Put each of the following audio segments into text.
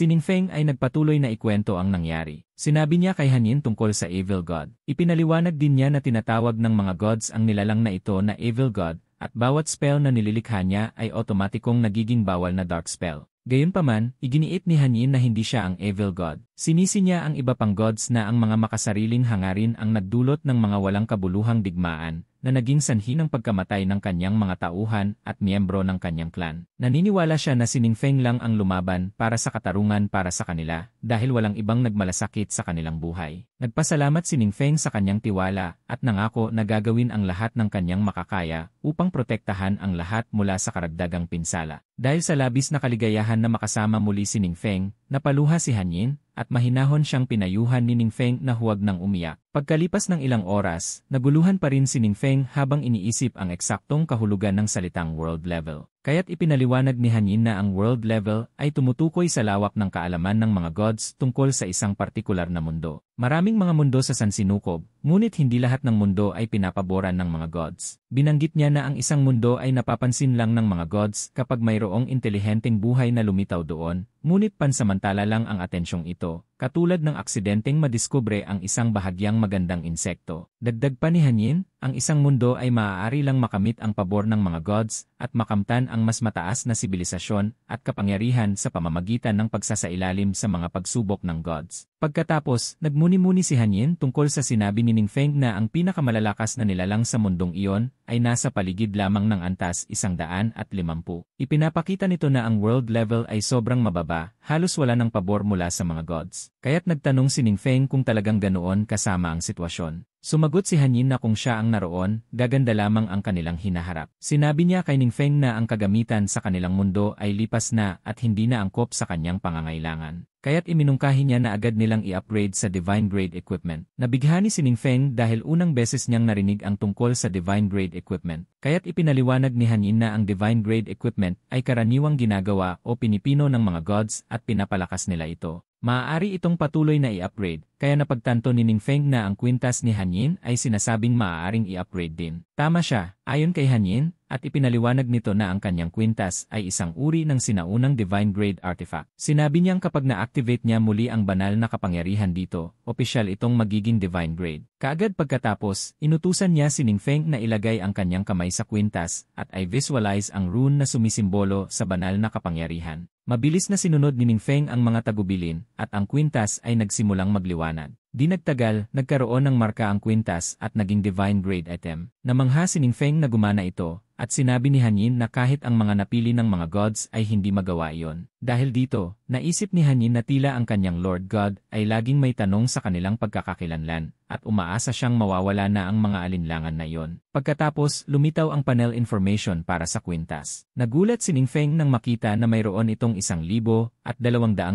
Si Ningfeng ay nagpatuloy na ikwento ang nangyari. Sinabi niya kay Han Yin tungkol sa Evil God. Ipinaliwanag din niya na tinatawag ng mga gods ang nilalang na ito na Evil God, at bawat spell na nililikha niya ay otomatikong nagiging bawal na dark spell. Gayunpaman, iginiit ni Han Yin na hindi siya ang Evil God. Sinisi niya ang iba pang gods na ang mga makasariling hangarin ang nagdulot ng mga walang kabuluhang digmaan, na naging sanhi ng pagkamatay ng kanyang mga tauhan at miyembro ng kanyang clan. Naniniwala siya na si Ningfeng lang ang lumaban para sa katarungan para sa kanila, dahil walang ibang nagmalasakit sa kanilang buhay. Nagpasalamat si Ningfeng sa kanyang tiwala, at nangako na gagawin ang lahat ng kanyang makakaya upang protektahan ang lahat mula sa karagdagang pinsala. Dahil sa labis na kaligayahan na makasama muli si Ningfeng, napaluha si Han Yin, at mahinahon siyang pinayuhan ni Ningfeng na huwag nang umiyak. Pagkalipas ng ilang oras, naguluhan pa rin si Ningfeng habang iniisip ang eksaktong kahulugan ng salitang world level. Kaya't ipinaliwanag ni Han Yin na ang world level ay tumutukoy sa lawak ng kaalaman ng mga gods tungkol sa isang partikular na mundo. Maraming mga mundo sa sansinukob, ngunit hindi lahat ng mundo ay pinapaboran ng mga gods. Binanggit niya na ang isang mundo ay napapansin lang ng mga gods kapag mayroong intelihenteng buhay na lumitaw doon, ngunit pansamantala lang ang atensyong ito, katulad ng aksidenteng madiskubre ang isang bahagyang magandang insekto. Dagdag pa ni Han Yin, ang isang mundo ay maaari lang makamit ang pabor ng mga gods at makamtan ang mas mataas na sibilisasyon at kapangyarihan sa pamamagitan ng pagsasailalim sa mga pagsubok ng gods. Pagkatapos, nagmuni-muni si Han Yin tungkol sa sinabi ni Ningfeng na ang pinakamalalakas na nilalang sa mundong iyon ay nasa paligid lamang ng antas 150. Ipinapakita nito na ang world level ay sobrang mababa, halos wala ng pabor mula sa mga gods. Kaya't nagtanong si Ningfeng kung talagang ganoon kasama ang sitwasyon. Sumagot si Han Yin na kung siya ang naroon, gaganda lamang ang kanilang hinaharap. Sinabi niya kay Ningfeng na ang kagamitan sa kanilang mundo ay lipas na at hindi na angkop sa kanyang pangangailangan. Kaya't iminungkahi niya na agad nilang i-upgrade sa Divine Grade Equipment. Nabighani si Ningfeng dahil unang beses niyang narinig ang tungkol sa Divine Grade Equipment. Kaya't ipinaliwanag ni Han Yin na ang Divine Grade Equipment ay karaniwang ginagawa o pinipino ng mga gods at pinapalakas nila ito. Maaari itong patuloy na i-upgrade, kaya napagtanto ni Ningfeng na ang kwintas ni Han Yin ay sinasabing maaaring i-upgrade din. Tama siya, ayon kay Han Yin, at ipinaliwanag nito na ang kanyang kwintas ay isang uri ng sinaunang Divine Grade Artifact. Sinabi niyang kapag na-activate niya muli ang banal na kapangyarihan dito, opisyal itong magiging Divine Grade. Kaagad pagkatapos, inutusan niya si Ningfeng na ilagay ang kanyang kamay sa kwintas at ay visualize ang rune na sumisimbolo sa banal na kapangyarihan. Mabilis na sinunod ni Ningfeng ang mga tagubilin at ang kwintas ay nagsimulang magliwanag. Di nagtagal, nagkaroon ng marka ang kwintas at naging Divine Grade item. Namangha si Ningfeng na gumana ito at sinabi ni Han Yin na kahit ang mga napili ng mga gods ay hindi magawa iyon. Dahil dito, naisip ni Han Yin na tila ang kanyang Lord God ay laging may tanong sa kanilang pagkakakilanlan at umaasa siyang mawawala na ang mga alinlangan na iyon. Pagkatapos, lumitaw ang panel information para sa kwintas. Nagulat si Ningfeng nang makita na mayroon itong 1,200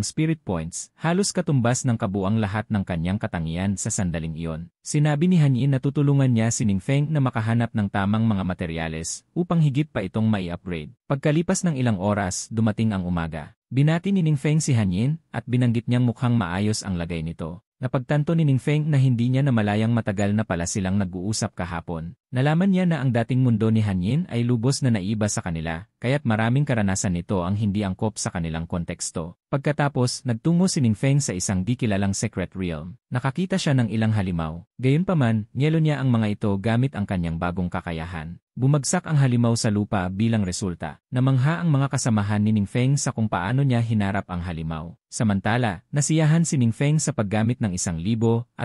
spirit points, halos katumbas ng kabuang lahat ng kanyang katangian sa sandaling iyon. Sinabi ni Han Yin na tutulungan niya si Ningfeng na makahanap ng tamang mga materyales upang higit pa itong mai-upgrade. Pagkalipas ng ilang oras, dumating ang umaga. Binati ni Ningfeng si Han Yin at binanggit niyang mukhang maayos ang lagay nito. Napagtanto ni Ningfeng na hindi niya namalayang matagal na pala silang nag-uusap kahapon. Nalaman niya na ang dating mundo ni Han Yin ay lubos na naiba sa kanila, kaya't maraming karanasan nito ang hindi angkop sa kanilang konteksto. Pagkatapos, nagtungo si Ningfeng sa isang di kilalang secret realm. Nakakita siya ng ilang halimaw. Gayunpaman, niyelo niya ang mga ito gamit ang kanyang bagong kakayahan. Bumagsak ang halimaw sa lupa bilang resulta. Namangha ang mga kasamahan ni Ningfeng sa kung paano niya hinarap ang halimaw. Samantala, nasiyahan si Ningfeng sa paggamit ng 1,200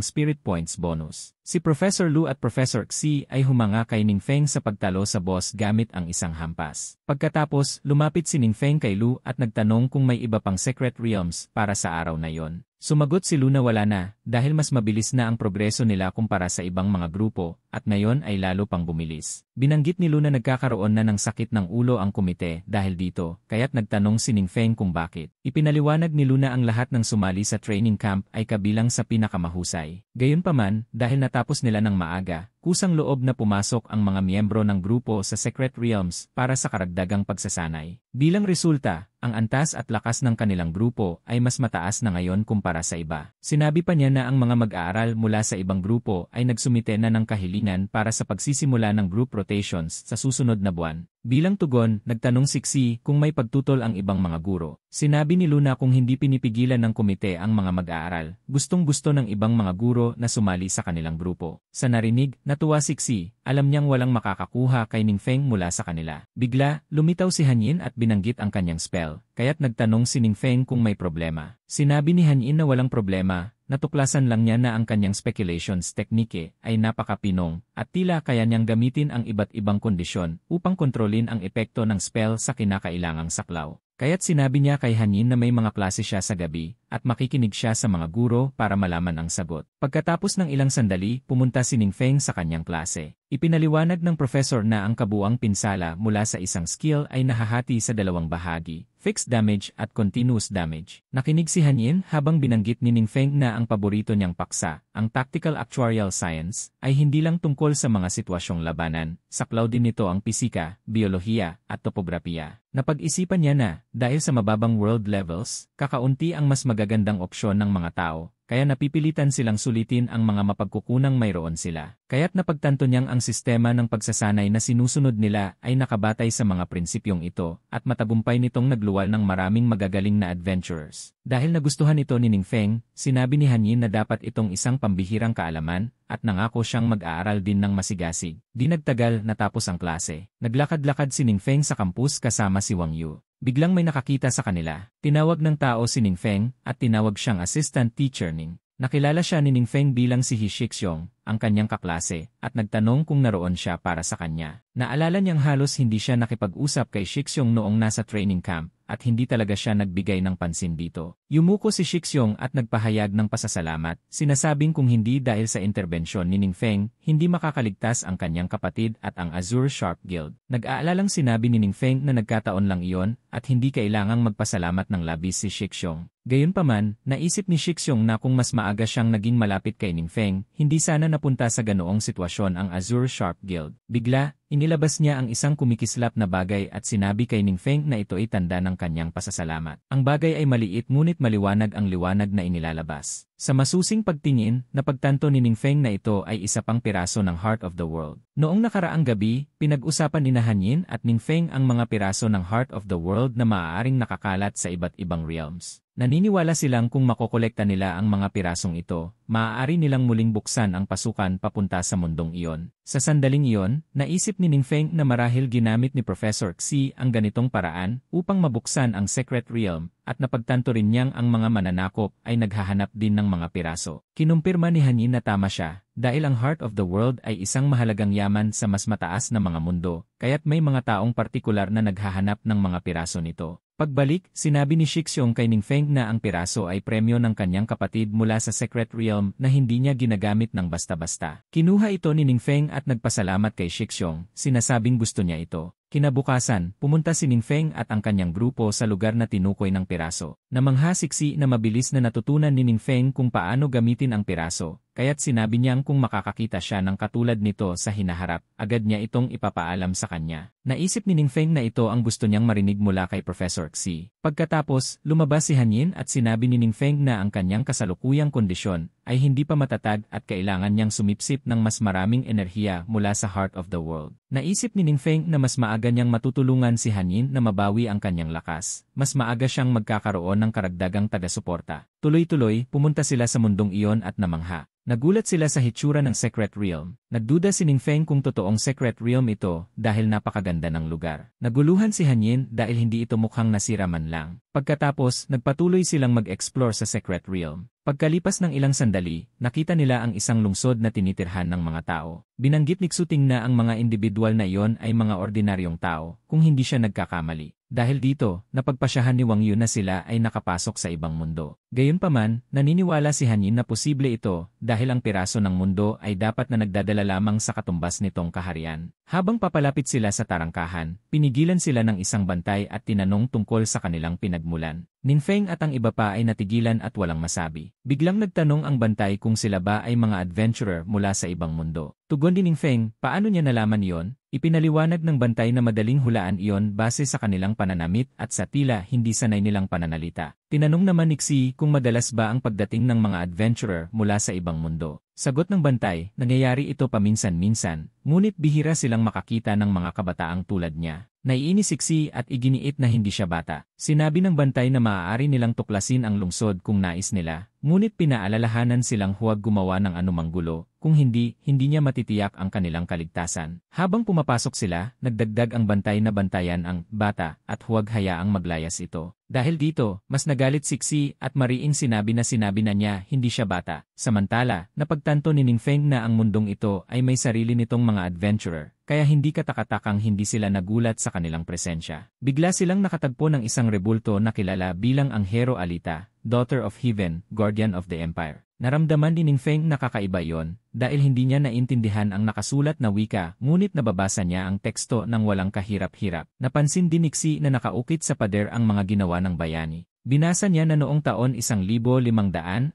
spirit points bonus. Si Professor Lu at Professor Xi ay humanga kay Ningfeng sa pagtalo sa boss gamit ang isang hampas. Pagkatapos, lumapit si Ningfeng kay Lu at nagtanong kung may iba pang secret realms para sa araw na yon. Sumagot si Lu na wala na, dahil mas mabilis na ang progreso nila kumpara sa ibang mga grupo, at ngayon ay lalo pang bumilis. Binanggit ni Lu na nagkakaroon na ng sakit ng ulo ang komite dahil dito, kaya't nagtanong si Ningfeng kung bakit. Ipinaliwanag ni Lu na ang lahat ng sumali sa training camp ay kabilang sa pinakamahusay. Gayunpaman, dahil natapos nila ng maaga, kusang loob na pumasok ang mga miyembro ng grupo sa Secret Realms para sa karagdagang pagsasanay. Bilang resulta, ang antas at lakas ng kanilang grupo ay mas mataas na ngayon kumpara sa iba. Sinabi pa niya na ang mga mag-aaral mula sa ibang grupo ay nagsumite na ng kahilingan para sa pagsisimula ng group rotations sa susunod na buwan. Bilang tugon, nagtanong si Xi kung may pagtutol ang ibang mga guro. Sinabi ni Luna kung hindi pinipigilan ng komite ang mga mag-aaral, gustong-gusto ng ibang mga guro na sumali sa kanilang grupo. Sa narinig, natuwa si Xi, alam niyang walang makakakuha kay Ningfeng mula sa kanila. Bigla, lumitaw si Hanyin at binanggit ang kanyang spell, kaya't nagtanong si Ningfeng kung may problema. Sinabi ni Hanyin na walang problema. Natuklasan lang niya na ang kanyang speculations technique ay napakapinong at tila kaya niyang gamitin ang iba't ibang kondisyon upang kontrolin ang epekto ng spell sa kinakailangang saklaw. Kaya't sinabi niya kay Hanyin na may mga klase siya sa gabi at makikinig siya sa mga guro para malaman ang sagot. Pagkatapos ng ilang sandali, pumunta si Ningfeng sa kanyang klase. Ipinaliwanag ng professor na ang kabuuang pinsala mula sa isang skill ay nahahati sa dalawang bahagi, fixed damage at continuous damage. Nakinig si Hanyin habang binanggit ni Ningfeng na ang paborito niyang paksa, ang Tactical Actuarial Science, ay hindi lang tungkol sa mga sitwasyong labanan, saklaw din nito ang pisika, biolohiya, at topografiya. Napag-isipan niya na, dahil sa mababang world levels, kakaunti ang mas magagandang opsyon ng mga tao, kaya napipilitan silang sulitin ang mga mapagkukunang mayroon sila. Kaya't napagtanto niyang ang sistema ng pagsasanay na sinusunod nila ay nakabatay sa mga prinsipyong ito at matagumpay nitong nagluwal ng maraming magagaling na adventurers. Dahil nagustuhan ito ni Ningfeng, sinabi ni Hanyin na dapat itong isang pambihirang kaalaman at nangako siyang mag-aaral din ng masigasig. Di nagtagal natapos ang klase. Naglakad-lakad si Ningfeng sa kampus kasama si Wang Yu. Biglang may nakakita sa kanila. Tinawag ng tao si Ningfeng at tinawag siyang assistant teacher Ning. Nakilala siya ni Ningfeng bilang si He Shixiong, ang kanyang kaklase, at nagtanong kung naroon siya para sa kanya. Naalala niyang halos hindi siya nakipag-usap kay Shixiong noong nasa training camp, at hindi talaga siya nagbigay ng pansin dito. Yumuko si Shixiong at nagpahayag ng pasasalamat, sinasabing kung hindi dahil sa interbensyon ni Ningfeng, hindi makakaligtas ang kanyang kapatid at ang Azure Sharp Guild. Nag-aalalang sinabi ni Ningfeng na nagkataon lang iyon at hindi kailangang magpasalamat ng labis si Shixiong. Gayunpaman, naisip ni Shixiong na kung mas maaga siyang naging malapit kay Ningfeng, hindi sana napunta sa ganoong sitwasyon ang Azure Sharp Guild. Bigla, inilabas niya ang isang kumikislap na bagay at sinabi kay Ningfeng na ito ay tanda ng kanyang pasasalamat. Ang bagay ay maliit ngunit maliwanag ang liwanag na inilalabas. Sa masusing pagtingin, napagtanto ni Ningfeng na ito ay isa pang piraso ng Heart of the World. Noong nakaraang gabi, pinag-usapan ni Hanyin at Ningfeng ang mga piraso ng Heart of the World na maaaring nakakalat sa iba't ibang realms. Naniniwala silang kung makokolekta nila ang mga pirasong ito, maaari nilang muling buksan ang pasukan papunta sa mundong iyon. Sa sandaling iyon, naisip ni Ningfeng na marahil ginamit ni Professor Xi ang ganitong paraan upang mabuksan ang Secret Realm, at napagtanto rin niyang ang mga mananakop ay naghahanap din ng mga piraso. Kinumpirma ni Hanyin na tama siya, dahil ang Heart of the World ay isang mahalagang yaman sa mas mataas na mga mundo, kaya't may mga taong partikular na naghahanap ng mga piraso nito. Pagbalik, sinabi ni Shixiong kay Ningfeng na ang piraso ay premyo ng kanyang kapatid mula sa Secret Realm na hindi niya ginagamit ng basta-basta. Kinuha ito ni Ningfeng at nagpasalamat kay Shixiong, sinasabing gusto niya ito. Kinabukasan, pumunta si Ningfeng at ang kanyang grupo sa lugar na tinukoy ng piraso. Namangha si Xi na mabilis na natutunan ni Ningfeng kung paano gamitin ang piraso, kaya't sinabi niyang kung makakakita siya ng katulad nito sa hinaharap, agad niya itong ipapaalam sa kanya. Naisip ni Ningfeng na ito ang gusto niyang marinig mula kay Professor Xi. Pagkatapos, lumabas si Hanyin at sinabi ni Ningfeng na ang kanyang kasalukuyang kondisyon ay hindi pa matatag at kailangan niyang sumipsip ng mas maraming enerhiya mula sa Heart of the World. Naisip ni Ningfeng na mas maaga niyang matutulungan si Hanyin na mabawi ang kanyang lakas. Mas maaga siyang magkakaroon ng karagdagang taga-suporta. Tuloy-tuloy, pumunta sila sa mundong iyon at namangha. Nagulat sila sa hitsura ng Secret Realm. Nagduda si Ningfeng kung totoong Secret Realm ito dahil napakaganda ng lugar. Naguluhan si Hanyin dahil hindi ito mukhang nasira man lang. Pagkatapos, nagpatuloy silang mag-explore sa Secret Realm. Pagkalipas ng ilang sandali, nakita nila ang isang lungsod na tinitirhan ng mga tao. Binanggit ni Xuting na ang mga individual na iyon ay mga ordinaryong tao, kung hindi siya nagkakamali. Dahil dito, napagpasyahan ni Wang Yu na sila ay nakapasok sa ibang mundo. Gayunpaman, naniniwala si Hanyin na posible ito dahil ang piraso ng mundo ay dapat na nagdadala lamang sa katumbas nitong kaharian. Habang papalapit sila sa tarangkahan, pinigilan sila ng isang bantay at tinanong tungkol sa kanilang pinagmulan. Ningfeng at ang iba pa ay natigilan at walang masabi. Biglang nagtanong ang bantay kung sila ba ay mga adventurer mula sa ibang mundo. Tugon ni Ningfeng, paano niya nalaman iyon? Ipinaliwanag ng bantay na madaling hulaan iyon base sa kanilang pananamit at sa tila hindi sanay nilang pananalita. Tinanong naman ni Xi kung madalas ba ang pagdating ng mga adventurer mula sa ibang mundo. Sagot ng bantay, nangyayari ito paminsan-minsan, ngunit bihira silang makakita ng mga kabataang tulad niya. Naiinis si Xi at iginiit na hindi siya bata. Sinabi ng bantay na maaari nilang tuklasin ang lungsod kung nais nila, ngunit pinaalalahanan silang huwag gumawa ng anumang gulo, kung hindi niya matitiyak ang kanilang kaligtasan. Habang pumapasok sila, nagdagdag ang bantay na bantayan ang bata at huwag hayaang maglayas ito. Dahil dito, mas nagalit si Xi at mariing sinabi na niya hindi siya bata. Samantala, napagtanto ni Ningfeng na ang mundong ito ay may sarili nitong mga adventurer, kaya hindi katakatakang hindi sila nagulat sa kanilang presensya. Bigla silang nakatagpo ng isang rebulto na kilala bilang ang Hero Alita, Daughter of Heaven, Guardian of the Empire. Naramdaman ni Ningfeng na kakaiba yon, dahil hindi niya naintindihan ang nakasulat na wika, ngunit nababasa niya ang teksto ng walang kahirap-hirap. Napansin din ni Xi na nakaukit sa pader ang mga ginawa ng bayani. Binasa niya na noong taon 1537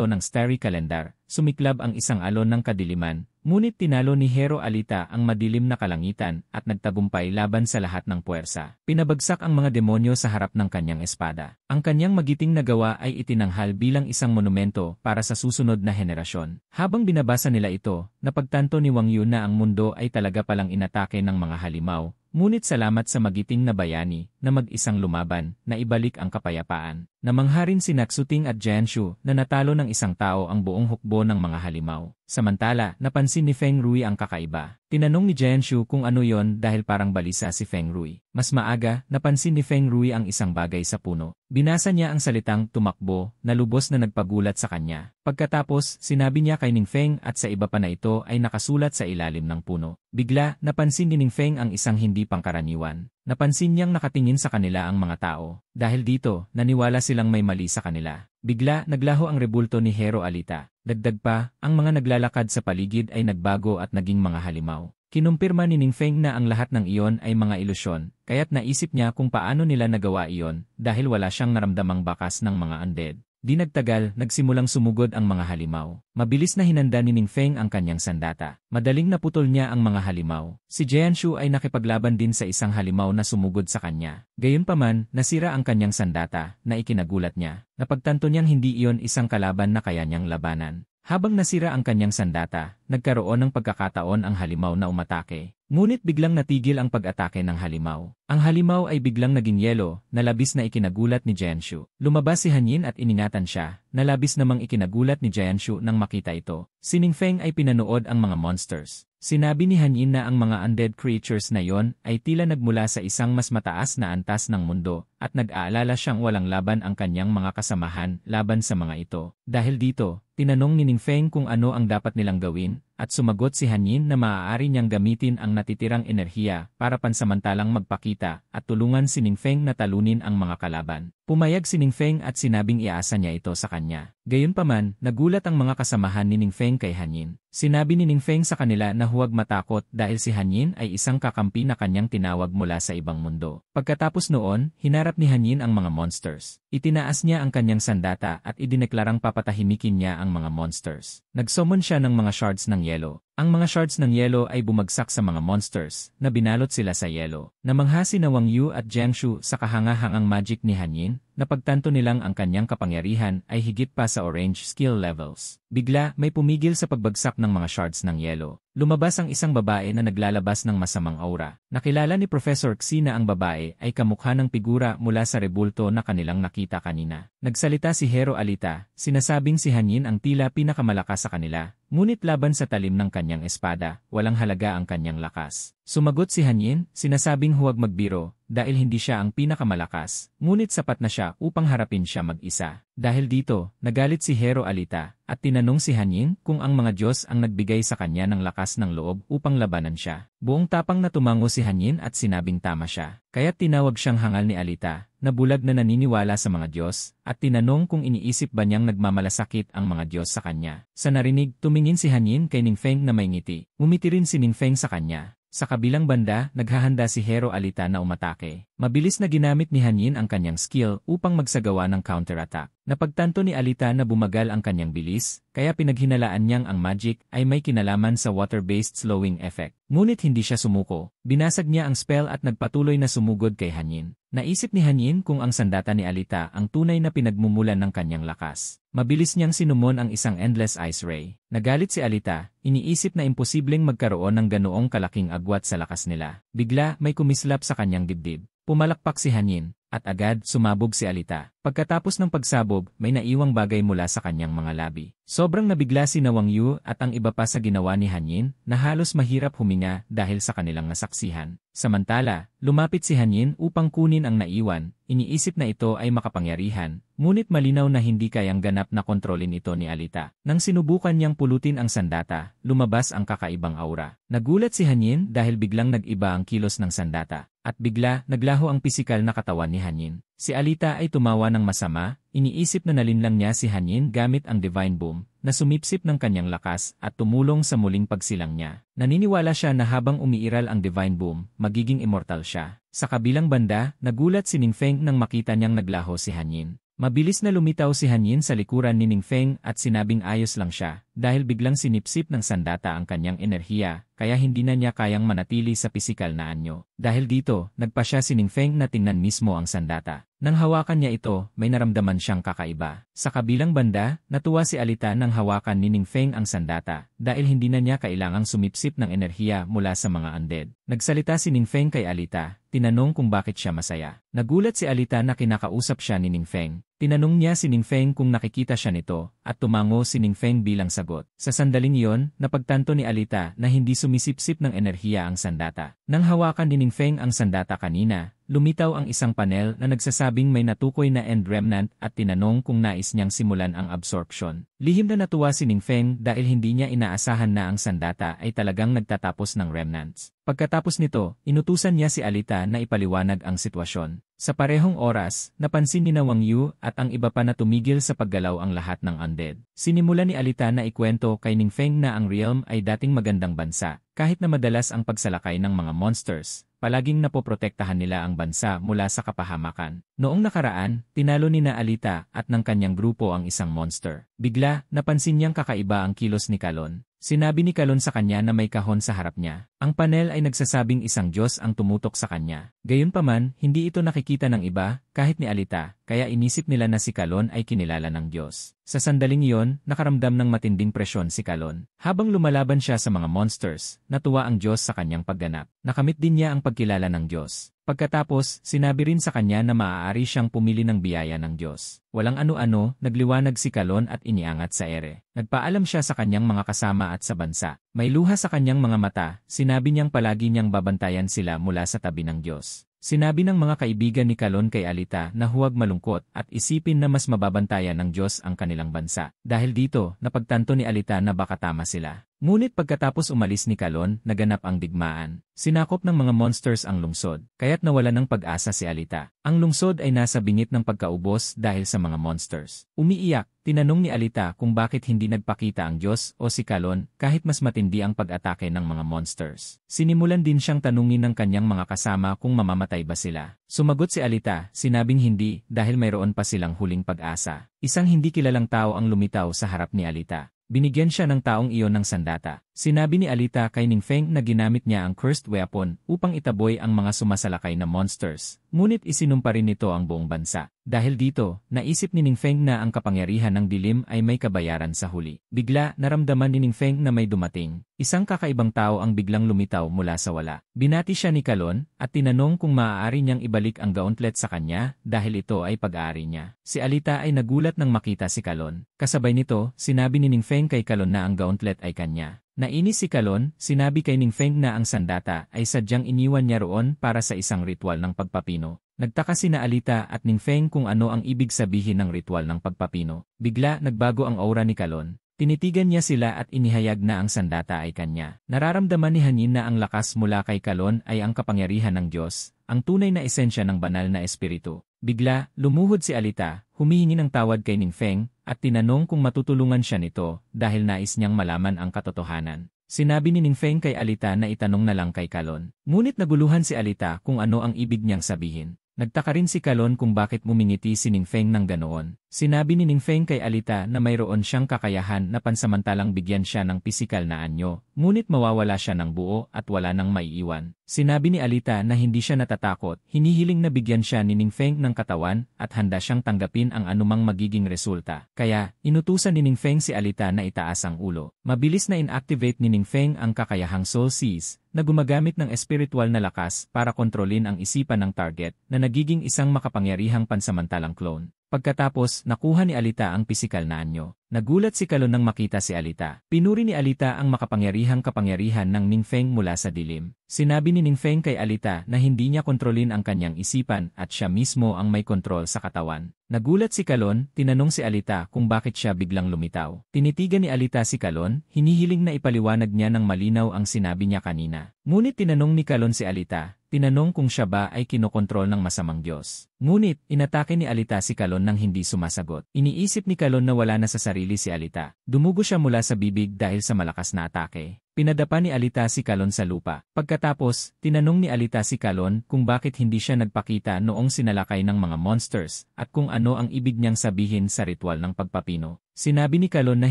ng Starry Calendar, sumiklab ang isang alon ng kadiliman, ngunit tinalo ni Hero Alita ang madilim na kalangitan at nagtagumpay laban sa lahat ng puwersa. Pinabagsak ang mga demonyo sa harap ng kanyang espada. Ang kanyang magiting na gawa ay itinanghal bilang isang monumento para sa susunod na henerasyon. Habang binabasa nila ito, napagtanto ni Wang Yu na ang mundo ay talaga palang inatake ng mga halimaw. Ngunit salamat sa magiting na bayani na mag-isang lumaban na ibalik ang kapayapaan. Namangha rin si Naksuting at Jianshu na natalo ng isang tao ang buong hukbo ng mga halimaw. Samantala, napansin ni Feng Rui ang kakaiba. Tinanong ni Jianshu kung ano yon dahil parang balisa si Feng Rui. Mas maaga, napansin ni Feng Rui ang isang bagay sa puno. Binasa niya ang salitang tumakbo na lubos na nagpagulat sa kanya. Pagkatapos, sinabi niya kay Ningfeng at sa iba pa na ito ay nakasulat sa ilalim ng puno. Bigla, napansin ni Ningfeng ang isang hindi pangkaraniwan. Napansin niyang nakatingin sa kanila ang mga tao. Dahil dito, naniwala silang may mali sa kanila. Bigla, naglaho ang rebulto ni Hero Alita. Dagdag pa, ang mga naglalakad sa paligid ay nagbago at naging mga halimaw. Kinumpirma ni Ningfeng na ang lahat ng iyon ay mga ilusyon, kaya't naisip niya kung paano nila nagawa iyon dahil wala siyang naramdamang bakas ng mga undead. Di nagtagal, nagsimulang sumugod ang mga halimaw. Mabilis na hinanda ni Ningfeng ang kanyang sandata. Madaling naputol niya ang mga halimaw. Si Jianshu ay nakipaglaban din sa isang halimaw na sumugod sa kanya. Gayunpaman, nasira ang kanyang sandata na ikinagulat niya. Napagtanto niyang hindi iyon isang kalaban na kaya niyang labanan. Habang nasira ang kanyang sandata, nagkaroon ng pagkakataon ang halimaw na umatake. Ngunit biglang natigil ang pag-atake ng halimaw. Ang halimaw ay biglang naging yelo, na labis na ikinagulat ni Jianshu. Lumabas si Hanyin at iningatan siya, na labis namang ikinagulat ni Jianshu nang makita ito. Si Ningfeng ay pinanood ang mga monsters. Sinabi ni Hanyin na ang mga undead creatures na yon ay tila nagmula sa isang mas mataas na antas ng mundo, at nag-aalala siyang walang laban ang kanyang mga kasamahan laban sa mga ito. Dahil dito, tinanong ni Ningfeng kung ano ang dapat nilang gawin, at sumagot si Hanyin na maaari niyang gamitin ang natitirang enerhiya para pansamantalang magpakita at tulungan si Ningfeng na talunin ang mga kalaban. Pumayag si Ningfeng at sinabing iasa niya ito sa kanya. Gayunpaman, nagulat ang mga kasamahan ni Ningfeng kay Hanyin. Sinabi ni Ningfeng sa kanila na huwag matakot dahil si Hanyin ay isang kakampi na kanyang tinawag mula sa ibang mundo. Pagkatapos noon, hinarap ni Hanyin ang mga monsters. Itinaas niya ang kanyang sandata at idineklarang papatahimikin niya ang mga monsters. Nagsummon siya ng mga shards ng yelo. Ang mga shards ng yelo ay bumagsak sa mga monsters na binalot sila sa yelo. Namangha si Wang Yu at Jianshu sa kahangahangang magic ni Hanyin, napagtanto nilang ang kanyang kapangyarihan ay higit pa sa orange skill levels. Bigla, may pumigil sa pagbagsak ng mga shards ng yelo. Lumabas ang isang babae na naglalabas ng masamang aura. Nakilala ni Professor Xi na ang babae ay kamukha ng figura mula sa rebulto na kanilang nakita kanina. Nagsalita si Hero Alita, sinasabing si Hanyin ang tila pinakamalakas sa kanila. Ngunit laban sa talim ng kanyang espada, walang halaga ang kanyang lakas. Sumagot si Hanyin, sinasabing huwag magbiro, dahil hindi siya ang pinakamalakas, ngunit sapat na siya upang harapin siya mag-isa. Dahil dito, nagalit si Hero Alita, at tinanong si Hanyin kung ang mga Diyos ang nagbigay sa kanya ng lakas ng loob upang labanan siya. Buong tapang na tumango si Hanyin at sinabing tama siya. Kaya't tinawag siyang hangal ni Alita, na bulag na naniniwala sa mga Diyos, at tinanong kung iniisip ba niyang nagmamalasakit ang mga Diyos sa kanya. Sa narinig, tumingin si Hanyin kay Ningfeng na may ngiti. Ngumiti rin si Ningfeng sa kanya. Sa kabilang banda, naghahanda si Hero Alita na umatake. Mabilis na ginamit ni Hanyin ang kanyang skill upang magsagawa ng counterattack. Napagtanto ni Alita na bumagal ang kanyang bilis, kaya pinaghinalaan niyang ang magic ay may kinalaman sa water-based slowing effect. Ngunit hindi siya sumuko. Binasag niya ang spell at nagpatuloy na sumugod kay Hanyin. Naisip ni Hanyin kung ang sandata ni Alita ang tunay na pinagmumulan ng kanyang lakas. Mabilis niyang sinumon ang isang endless ice ray. Nagalit si Alita, iniisip na imposibleng magkaroon ng ganoong kalaking agwat sa lakas nila. Bigla may kumislap sa kanyang dibdib. Pumalakpak si Hanyin, at agad sumabog si Alita. Pagkatapos ng pagsabog, may naiwang bagay mula sa kanyang mga labi. Sobrang nabigla si Wang Yu at ang iba pa sa ginawa ni Hanyin na halos mahirap huminga dahil sa kanilang nasaksihan. Samantala, lumapit si Hanyin upang kunin ang naiwan, iniisip na ito ay makapangyarihan, ngunit malinaw na hindi kayang ganap na kontrolin ito ni Alita. Nang sinubukan niyang pulutin ang sandata, lumabas ang kakaibang aura. Nagulat si Hanyin dahil biglang nag-iba ang kilos ng sandata, at bigla naglaho ang pisikal na katawan ni Hanyin. Si Alita ay tumawa ng masama, iniisip na nalinlang niya si Hanyin gamit ang Divine Boom, na sumipsip ng kanyang lakas at tumulong sa muling pagsilang niya. Naniniwala siya na habang umiiral ang Divine Boom, magiging immortal siya. Sa kabilang banda, nagulat si Ningfeng nang makita niyang naglaho si Hanyin. Mabilis na lumitaw si Hanyin sa likuran ni Ningfeng at sinabing ayos lang siya, dahil biglang sinipsip ng sandata ang kanyang enerhiya, kaya hindi na niya kayang manatili sa pisikal na anyo. Dahil dito, nagpa siya si Ningfeng na tingnan mismo ang sandata. Nang hawakan niya ito, may naramdaman siyang kakaiba. Sa kabilang banda, natuwa si Alita nang hawakan ni Ningfeng ang sandata, dahil hindi na niya kailangang sumipsip ng enerhiya mula sa mga undead. Nagsalita si Ningfeng kay Alita, tinanong kung bakit siya masaya. Nagulat si Alita na kinakausap siya ni Ningfeng. Tinanong niya si Ningfeng kung nakikita siya nito, at tumango si Ningfeng bilang sagot. Sa sandaling iyon, napagtanto ni Alita na hindi sumisipsip ng enerhiya ang sandata. Nang hawakan ni Ningfeng ang sandata kanina, lumitaw ang isang panel na nagsasabing may natukoy na end remnant at tinanong kung nais niyang simulan ang absorption. Lihim na natuwa si Ningfeng dahil hindi niya inaasahan na ang sandata ay talagang nagtatapos ng remnants. Pagkatapos nito, inutusan niya si Alita na ipaliwanag ang sitwasyon. Sa parehong oras, napansin ni Wang Yu at ang iba pa na tumigil sa paggalaw ang lahat ng undead. Sinimula ni Alita na ikwento kay Ningfeng na ang realm ay dating magandang bansa, kahit na madalas ang pagsalakay ng mga monsters. Palaging napoprotektahan nila ang bansa mula sa kapahamakan. Noong nakaraan, tinalo ni Alita at ng kanyang grupo ang isang monster. Bigla, napansin niyang kakaiba ang kilos ni Kalon. Sinabi ni Kalon sa kanya na may kahon sa harap niya. Ang panel ay nagsasabing isang Diyos ang tumutok sa kanya. Gayunpaman, hindi ito nakikita ng iba, kahit ni Alita, kaya inisip nila na si Kalon ay kinilala ng Diyos. Sa sandaling iyon, nakaramdam ng matinding presyon si Kalon. Habang lumalaban siya sa mga monsters, natuwa ang Diyos sa kanyang pagganap. Nakamit din niya ang pagkilala ng Diyos. Pagkatapos, sinabi rin sa kanya na maaari siyang pumili ng biyaya ng Diyos. Walang ano-ano, nagliwanag si Kalon at iniangat sa ere. Nagpaalam siya sa kanyang mga kasama at sa bansa. May luha sa kanyang mga mata, sinabi niyang palagi niyang babantayan sila mula sa tabi ng Diyos. Sinabi ng mga kaibigan ni Kalon kay Alita na huwag malungkot at isipin na mas mababantayan ng Diyos ang kanilang bansa. Dahil dito, napagtanto ni Alita na baka tama sila. Ngunit pagkatapos umalis ni Kalon, naganap ang digmaan. Sinakop ng mga monsters ang lungsod, kaya't nawala ng pag-asa si Alita. Ang lungsod ay nasa bingit ng pagkaubos dahil sa mga monsters. Umiiyak, tinanong ni Alita kung bakit hindi nagpakita ang Diyos o si Kalon kahit mas matindi ang pag-atake ng mga monsters. Sinimulan din siyang tanungin ng kanyang mga kasama kung mamamatay ba sila. Sumagot si Alita, sinabing hindi dahil mayroon pa silang huling pag-asa. Isang hindi kilalang tao ang lumitaw sa harap ni Alita. Binigyan siya ng taong iyon ng sandata. Sinabi ni Alita kay Ningfeng na ginamit niya ang cursed weapon upang itaboy ang mga sumasalakay na monsters, ngunit isinumpa rin nito ang buong bansa. Dahil dito, naisip ni Ningfeng na ang kapangyarihan ng dilim ay may kabayaran sa huli. Bigla, naramdaman ni Ningfeng na may dumating. Isang kakaibang tao ang biglang lumitaw mula sa wala. Binati siya ni Kalon at tinanong kung maaari niyang ibalik ang gauntlet sa kanya dahil ito ay pag-aari niya. Si Alita ay nagulat nang makita si Kalon. Kasabay nito, sinabi ni Ningfeng kay Kalon na ang gauntlet ay kanya. Nainis si Kalon, sinabi kay Ningfeng na ang sandata ay sadyang iniwan niya roon para sa isang ritual ng pagpapino. Nagtaka sina Alita at Ningfeng kung ano ang ibig sabihin ng ritual ng pagpapino. Bigla nagbago ang aura ni Kalon. Tinitigan niya sila at inihayag na ang sandata ay kanya. Nararamdaman ni Hanyin na ang lakas mula kay Kalon ay ang kapangyarihan ng Diyos, ang tunay na esensya ng banal na espiritu. Bigla, lumuhod si Alita, humihingi ng tawad kay Ningfeng, at tinanong kung matutulungan siya nito dahil nais niyang malaman ang katotohanan. Sinabi ni Ningfeng kay Alita na itanong na lang kay Kalon. Ngunit naguluhan si Alita kung ano ang ibig niyang sabihin. Nagtaka rin si Kalon kung bakit mumingiti si Ningfeng ng ganoon. Sinabi ni Ningfeng kay Alita na mayroon siyang kakayahan na pansamantalang bigyan siya ng pisikal na anyo, ngunit mawawala siya ng buo at wala nang maiiwan. Sinabi ni Alita na hindi siya natatakot, hinihiling na bigyan siya ni Ningfeng ng katawan at handa siyang tanggapin ang anumang magiging resulta. Kaya, inutusan ni Ningfeng si Alita na itaas ang ulo. Mabilis na inactivate ni Ningfeng ang kakayahang Soul Seize, na gumagamit ng espiritual na lakas para kontrolin ang isipan ng target na nagiging isang makapangyarihang pansamantalang clone. Pagkatapos, nakuha ni Alita ang pisikal na anyo. Nagulat si Kalon nang makita si Alita. Pinuri ni Alita ang makapangyarihang kapangyarihan ng Ningfeng mula sa dilim. Sinabi ni Ningfeng kay Alita na hindi niya kontrolin ang kanyang isipan at siya mismo ang may kontrol sa katawan. Nagulat si Kalon, tinanong si Alita kung bakit siya biglang lumitaw. Tinitigan ni Alita si Kalon, hinihiling na ipaliwanag niya ng malinaw ang sinabi niya kanina. Ngunit tinanong ni Kalon si Alita, tinanong kung siya ba ay kinokontrol ng masamang Diyos. Ngunit, inatake ni Alita si Kalon nang hindi sumasagot. Iniisip ni Kalon na wala na sa sarili si Alita. Dumugo siya mula sa bibig dahil sa malakas na atake. Pinadapa ni Alita si Kalon sa lupa. Pagkatapos, tinanong ni Alita si Kalon kung bakit hindi siya nagpakita noong sinalakay ng mga monsters at kung ano ang ibig niyang sabihin sa ritual ng pagpapino. Sinabi ni Kalon na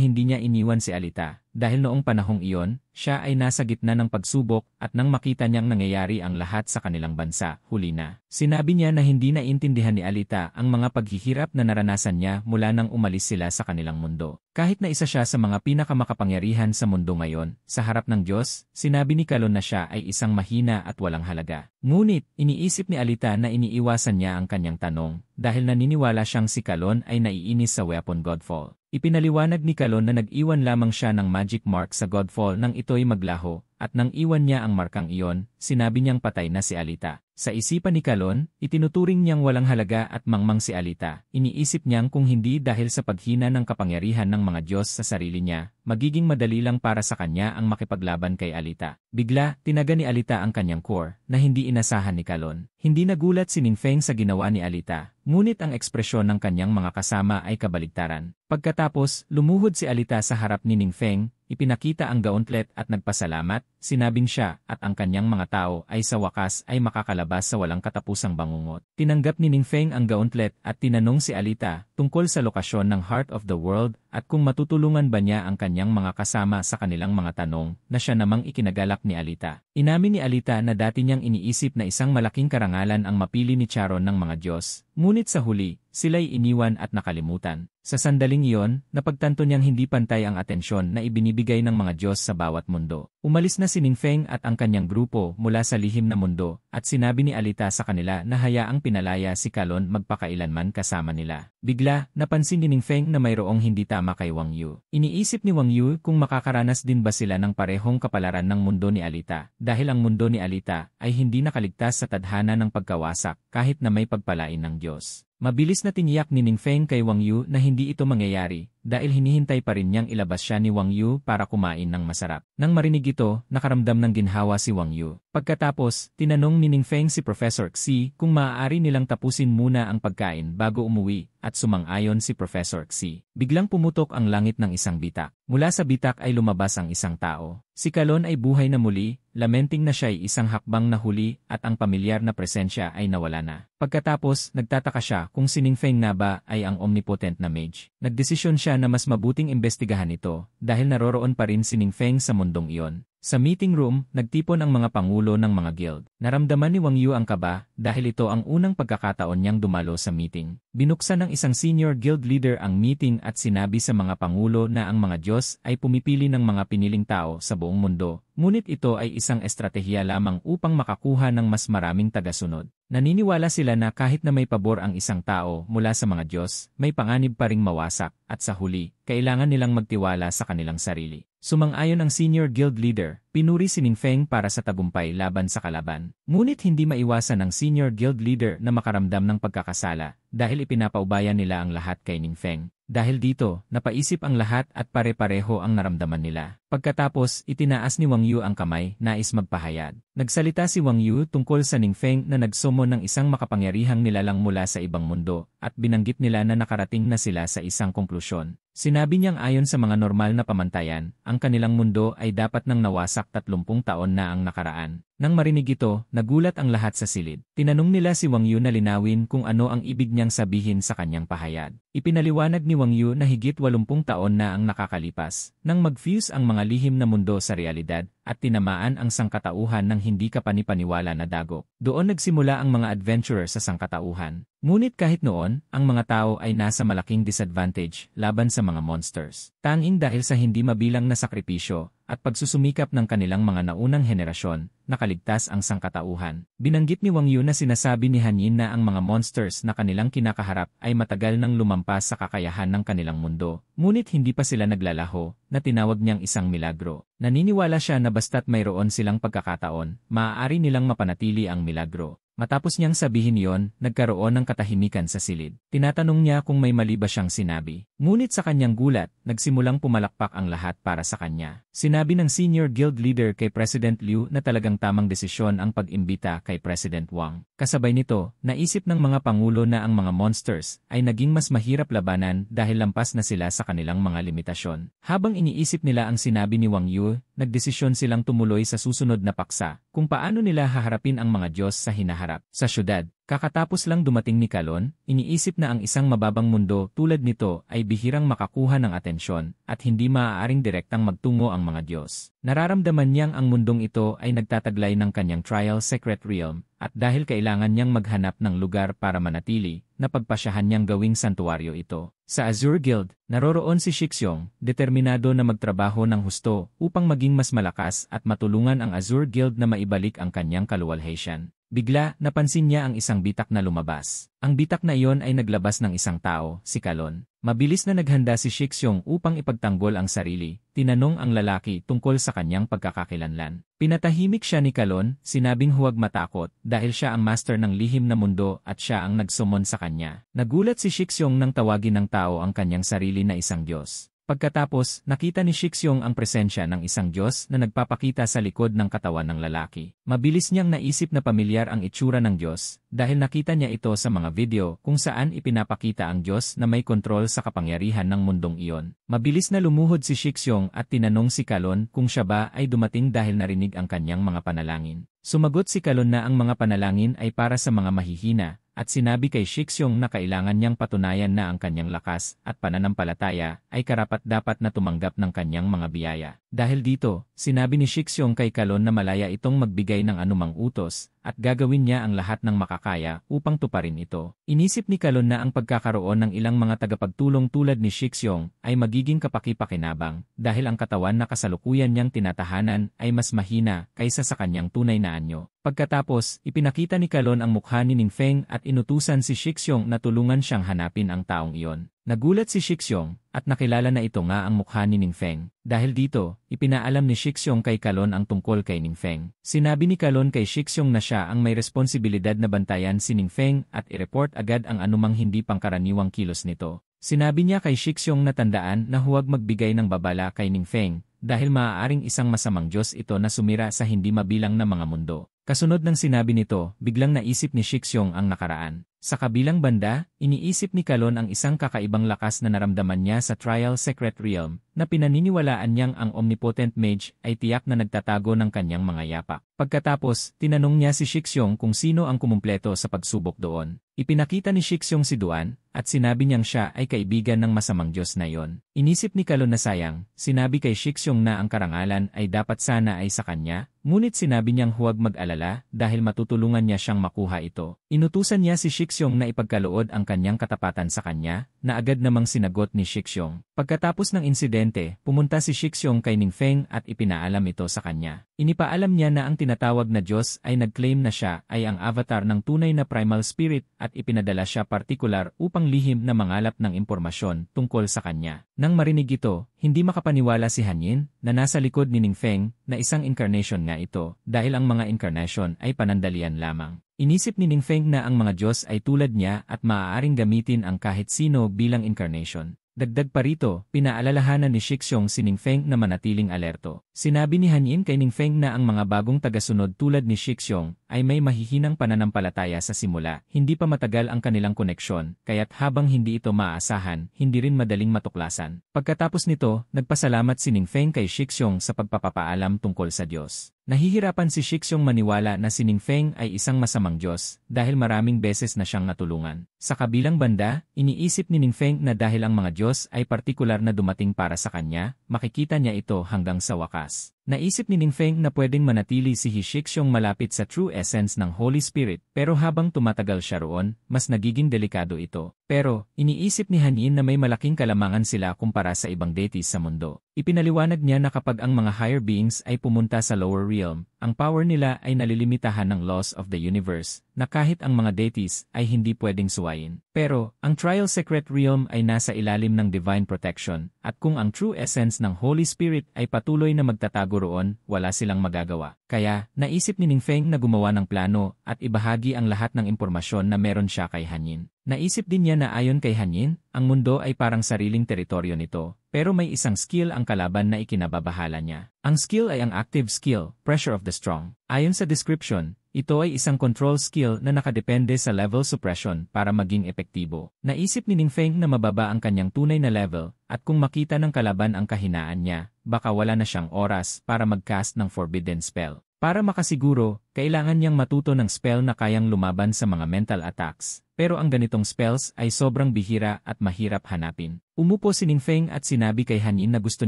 hindi niya iniwan si Alita dahil noong panahong iyon, siya ay nasa gitna ng pagsubok at nang makita niyang nangyayari ang lahat sa kanilang bansa, huli na. Sinabi niya na hindi naintindihan ni Alita ang mga paghihirap na naranasan niya mula nang umalis sila sa kanilang mundo. Kahit na isa siya sa mga pinakamakapangyarihan sa mundo ngayon, sa harap ng Diyos, sinabi ni Kalon na siya ay isang mahina at walang halaga. Ngunit, iniisip ni Alita na iniiwasan niya ang kanyang tanong dahil naniniwala siyang si Kalon ay naiinis sa weapon Godfall. Ipinaliwanag ni Kalon na nag-iwan lamang siya ng magic mark sa Godfall nang ito'y maglaho, at nang iwan niya ang markang iyon, sinabi niyang patay na si Alita. Sa isipan ni Kalon, itinuturing niyang walang halaga at mangmang si Alita. Iniisip niyang kung hindi dahil sa paghina ng kapangyarihan ng mga Diyos sa sarili niya, magiging madali lang para sa kanya ang makipaglaban kay Alita. Bigla, tinaga ni Alita ang kanyang core, na hindi inasahan ni Kalon. Hindi nagulat si Ningfeng sa ginawa ni Alita, ngunit ang ekspresyon ng kanyang mga kasama ay kabaligtaran. Pagkatapos, lumuhod si Alita sa harap ni Ningfeng, ipinakita ang gauntlet at nagpasalamat, sinabing siya at ang kanyang mga tao ay sa wakas ay makakalabas sa walang katapusang bangungot. Tinanggap ni Ningfeng ang gauntlet at tinanong si Alita tungkol sa lokasyon ng Heart of the World at kung matutulungan ba niya ang kanyang mga kasama sa kanilang mga tanong na siya namang ikinagalak ni Alita. Inamin ni Alita na dati niyang iniisip na isang malaking karangalan ang mapili ni Charon ng mga Diyos, ngunit sa huli, sila'y iniwan at nakalimutan. Sa sandaling iyon, napagtanto niyang hindi pantay ang atensyon na ibinibigay ng mga Diyos sa bawat mundo. Umalis na si Ningfeng at ang kanyang grupo mula sa lihim na mundo at sinabi ni Alita sa kanila na hayaang pinalaya si Kalon magpakailanman kasama nila. Bigla, napansin ni Ningfeng na mayroong hindi tama kay Wang Yu. Iniisip ni Wang Yu kung makakaranas din ba sila ng parehong kapalaran ng mundo ni Alita dahil ang mundo ni Alita ay hindi nakaligtas sa tadhana ng pagkawasak kahit na may pagpalain ng Diyos. Mabilis na tiniyak ni Ningfeng kay Wang Yu na hindi ito mangyayari dahil hinihintay pa rin niyang ilabas siya ni Wang Yu para kumain ng masarap. Nang marinig ito, nakaramdam ng ginhawa si Wang Yu. Pagkatapos, tinanong ni Ningfeng si Professor Xi kung maaari nilang tapusin muna ang pagkain bago umuwi at sumang-ayon si Professor Xi. Biglang pumutok ang langit ng isang bitak. Mula sa bitak ay lumabas ang isang tao. Si Kalon ay buhay na muli, lamenting na siya ay isang hakbang na huli at ang pamilyar na presensya ay nawala na. Pagkatapos, nagtataka siya kung si Ningfeng nga ba ay ang omnipotent na mage. Nagdesisyon siya na mas mabuting imbestigahan ito dahil naroroon pa rin si Ningfeng sa mundong iyon. Sa meeting room, nagtipon ang mga pangulo ng mga guild. Naramdaman ni Wang Yu ang kaba dahil ito ang unang pagkakataon niyang dumalo sa meeting. Binuksan ng isang senior guild leader ang meeting at sinabi sa mga pangulo na ang mga Diyos ay pumipili ng mga piniling tao sa buong mundo. Ngunit ito ay isang estratehiya lamang upang makakuha ng mas maraming tagasunod. Naniniwala sila na kahit na may pabor ang isang tao mula sa mga Diyos, may panganib pa ring mawasak at sa huli, kailangan nilang magtiwala sa kanilang sarili. Sumang-ayon ang senior guild leader, pinuri si Ningfeng para sa tagumpay laban sa kalaban. Ngunit hindi maiwasan ng senior guild leader na makaramdam ng pagkakasala dahil ipinapaubaya nila ang lahat kay Ningfeng. Dahil dito, napaisip ang lahat at pare-pareho ang naramdaman nila. Pagkatapos, itinaas ni Wang Yu ang kamay, nais magpahayag. Nagsalita si Wang Yu tungkol sa Ningfeng na nagsumo ng isang makapangyarihang nilalang mula sa ibang mundo, at binanggit nila na nakarating na sila sa isang konklusyon. Sinabi niyang ayon sa mga normal na pamantayan, ang kanilang mundo ay dapat nang nawasak 30 taon na ang nakaraan. Nang marinig ito, nagulat ang lahat sa silid. Tinanong nila si Wang Yu na linawin kung ano ang ibig niyang sabihin sa kanyang pahayag. Ipinaliwanag ni Wang Yu na higit 80 taon na ang nakakalipas nang mag-fuse ang mga lihim na mundo sa realidad at tinamaan ang sangkatauhan ng hindi kapanipaniwala na dagok. Doon nagsimula ang mga adventurer sa sangkatauhan. Ngunit kahit noon, ang mga tao ay nasa malaking disadvantage laban sa mga monsters. Tanging dahil sa hindi mabilang na sakripisyo at pagsusumikap ng kanilang mga naunang henerasyon, nakaligtas ang sangkatauhan. Binanggit ni Wang Yu na sinasabi ni Han Yin na ang mga monsters na kanilang kinakaharap ay matagal nang lumampas sa kakayahan ng kanilang mundo, ngunit hindi pa sila naglalaho, na tinawag niyang isang milagro. Naniniwala siya na basta't mayroon silang pagkakataon, maaari nilang mapanatili ang milagro. Matapos niyang sabihin yon, nagkaroon ng katahimikan sa silid. Tinatanong niya kung may mali ba siyang sinabi. Ngunit sa kanyang gulat, nagsimulang pumalakpak ang lahat para sa kanya. Sinabi ng senior guild leader kay President Liu na talagang tamang desisyon ang pag-imbita kay President Wang. Kasabay nito, naisip ng mga pangulo na ang mga monsters ay naging mas mahirap labanan dahil lampas na sila sa kanilang mga limitasyon. Habang iniisip nila ang sinabi ni Wang Yu, nagdesisyon silang tumuloy sa susunod na paksa kung paano nila haharapin ang mga Diyos sa hinaharap. Sa syudad, kakatapos lang dumating ni Kalon, iniisip na ang isang mababang mundo tulad nito ay bihirang makakuha ng atensyon at hindi maaaring direktang magtungo ang mga Diyos. Nararamdaman niyang ang mundong ito ay nagtataglay ng kanyang trial secret realm at dahil kailangan niyang maghanap ng lugar para manatili, napagpasyahan niyang gawing santuaryo ito. Sa Azure Guild, naroroon si Shixong, determinado na magtrabaho ng husto upang maging mas malakas at matulungan ang Azure Guild na maibalik ang kanyang kaluwalhatian. Bigla, napansin niya ang isang bitak na lumabas. Ang bitak na iyon ay naglabas ng isang tao, si Kalon. Mabilis na naghanda si Shixong upang ipagtanggol ang sarili. Tinanong ang lalaki tungkol sa kanyang pagkakakilanlan. Pinatahimik siya ni Kalon, sinabing huwag matakot dahil siya ang master ng lihim na mundo at siya ang nagsumon sa kanya. Nagulat si Shixong nang tawagin ng tao ang kanyang sarili na isang Diyos. Pagkatapos, nakita ni Shixong ang presensya ng isang Diyos na nagpapakita sa likod ng katawan ng lalaki. Mabilis niyang naisip na pamilyar ang itsura ng Diyos dahil nakita niya ito sa mga video kung saan ipinapakita ang Diyos na may kontrol sa kapangyarihan ng mundong iyon. Mabilis na lumuhod si Shixong at tinanong si Kalon kung siya ba ay dumating dahil narinig ang kanyang mga panalangin. Sumagot si Kalon na ang mga panalangin ay para sa mga mahihina, at sinabi kay Shixong na kailangan niyang patunayan na ang kanyang lakas at pananampalataya ay karapat-dapat na tumanggap ng kanyang mga biyaya. Dahil dito, sinabi ni Shixong kay Kalon na malaya itong magbigay ng anumang utos at gagawin niya ang lahat ng makakaya upang tuparin ito. Inisip ni Kalon na ang pagkakaroon ng ilang mga tagapagtulong tulad ni Shixong ay magiging kapaki-pakinabang dahil ang katawan na kasalukuyan niyang tinatahanan ay mas mahina kaysa sa kanyang tunay na anyo. Pagkatapos, ipinakita ni Kalon ang mukha ni Ningfeng at inutusan si Shixong na tulungan siyang hanapin ang taong iyon. Nagulat si Shixong at nakilala na ito nga ang mukha ni Ningfeng. Dahil dito, ipinaalam ni Shixong kay Kalon ang tungkol kay Ningfeng. Sinabi ni Kalon kay Shixong na siya ang may responsibilidad na bantayan si Ningfeng at i-report agad ang anumang hindi pangkaraniwang kilos nito. Sinabi niya kay Shixong na tandaan na huwag magbigay ng babala kay Ningfeng dahil maaaring isang masamang Diyos ito na sumira sa hindi mabilang na mga mundo. Kasunod ng sinabi nito, biglang naisip ni Shixong ang nakaraan. Sa kabilang banda, iniisip ni Kalon ang isang kakaibang lakas na naramdaman niya sa Trial Secret Realm, na pinaniniwalaan niyang ang Omnipotent Mage ay tiyak na nagtatago ng kanyang mga yapak. Pagkatapos, tinanong niya si Shixong kung sino ang kumumpleto sa pagsubok doon. Ipinakita ni Shixong si Duan, at sinabi niyang siya ay kaibigan ng masamang Diyos na iyon. Inisip ni Kalon na sayang, sinabi kay Shixong na ang karangalan ay dapat sana ay sa kanya, ngunit sinabi niyang huwag mag-alala dahil matutulungan niya siyang makuha ito. Inutusan niya si Shixong na ipagkaloob ang kanyang katapatan sa kanya, na agad namang sinagot ni Shixong. Pagkatapos ng insidente, pumunta si Shixong kay Ningfeng at ipinaalam ito sa kanya. Inipaalam niya na ang tinatawag na Diyos ay nag-claim na siya ay ang avatar ng tunay na primal spirit at ipinadala siya partikular upang lihim na mangalap ng impormasyon tungkol sa kanya. Nang marinig ito, hindi makapaniwala si Han Yin na nasa likod ni Ningfeng na isang incarnation nga ito dahil ang mga incarnation ay panandalian lamang. Inisip ni Ningfeng na ang mga Diyos ay tulad niya at maaaring gamitin ang kahit sino bilang incarnation. Dagdag pa rito, pinaalalahanan ni Shixong si Ningfeng na manatiling alerto. Sinabi ni Han Yin kay Ningfeng na ang mga bagong tagasunod tulad ni Shixong ay may mahihinang pananampalataya sa simula. Hindi pa matagal ang kanilang koneksyon, kaya't habang hindi ito maaasahan, hindi rin madaling matuklasan. Pagkatapos nito, nagpasalamat si Ningfeng kay Shixong sa pagpapaalam tungkol sa Diyos. Nahihirapan si Shixong maniwala na si Ningfeng ay isang masamang Diyos dahil maraming beses na siyang natulungan. Sa kabilang banda, iniisip ni Ningfeng na dahil ang mga Diyos ay partikular na dumating para sa kanya, makikita niya ito hanggang sa wakas. Naisip ni Ningfeng na pwedeng manatili si Shixong malapit sa true essence ng Holy Spirit, pero habang tumatagal siya roon, mas nagiging delikado ito. Pero, iniisip ni Han Yin na may malaking kalamangan sila kumpara sa ibang deities sa mundo. Ipinaliwanag niya na kapag ang mga higher beings ay pumunta sa lower realm, ang power nila ay nalilimitahan ng laws of the universe, na kahit ang mga deities ay hindi pwedeng suwayin. Pero, ang Trial Secret Realm ay nasa ilalim ng divine protection, at kung ang true essence ng Holy Spirit ay patuloy na magtatago roon, wala silang magagawa. Kaya, naisip ni Ningfeng na gumawa ng plano at ibahagi ang lahat ng impormasyon na meron siya kay Han Yin. Naisip din niya na ayon kay Han Yin, ang mundo ay parang sariling teritoryo nito, pero may isang skill ang kalaban na ikinababahala niya. Ang skill ay ang active skill, Pressure of the Strong. Ayon sa description, ito ay isang control skill na nakadepende sa level suppression para maging epektibo. Naisip ni Ningfeng na mababa ang kanyang tunay na level, at kung makita ng kalaban ang kahinaan niya, baka wala na siyang oras para mag-cast ng forbidden spell. Para makasiguro, kailangan niyang matuto ng spell na kayang lumaban sa mga mental attacks. Pero ang ganitong spells ay sobrang bihira at mahirap hanapin. Umupo si Ningfeng at sinabi kay Han Yin na gusto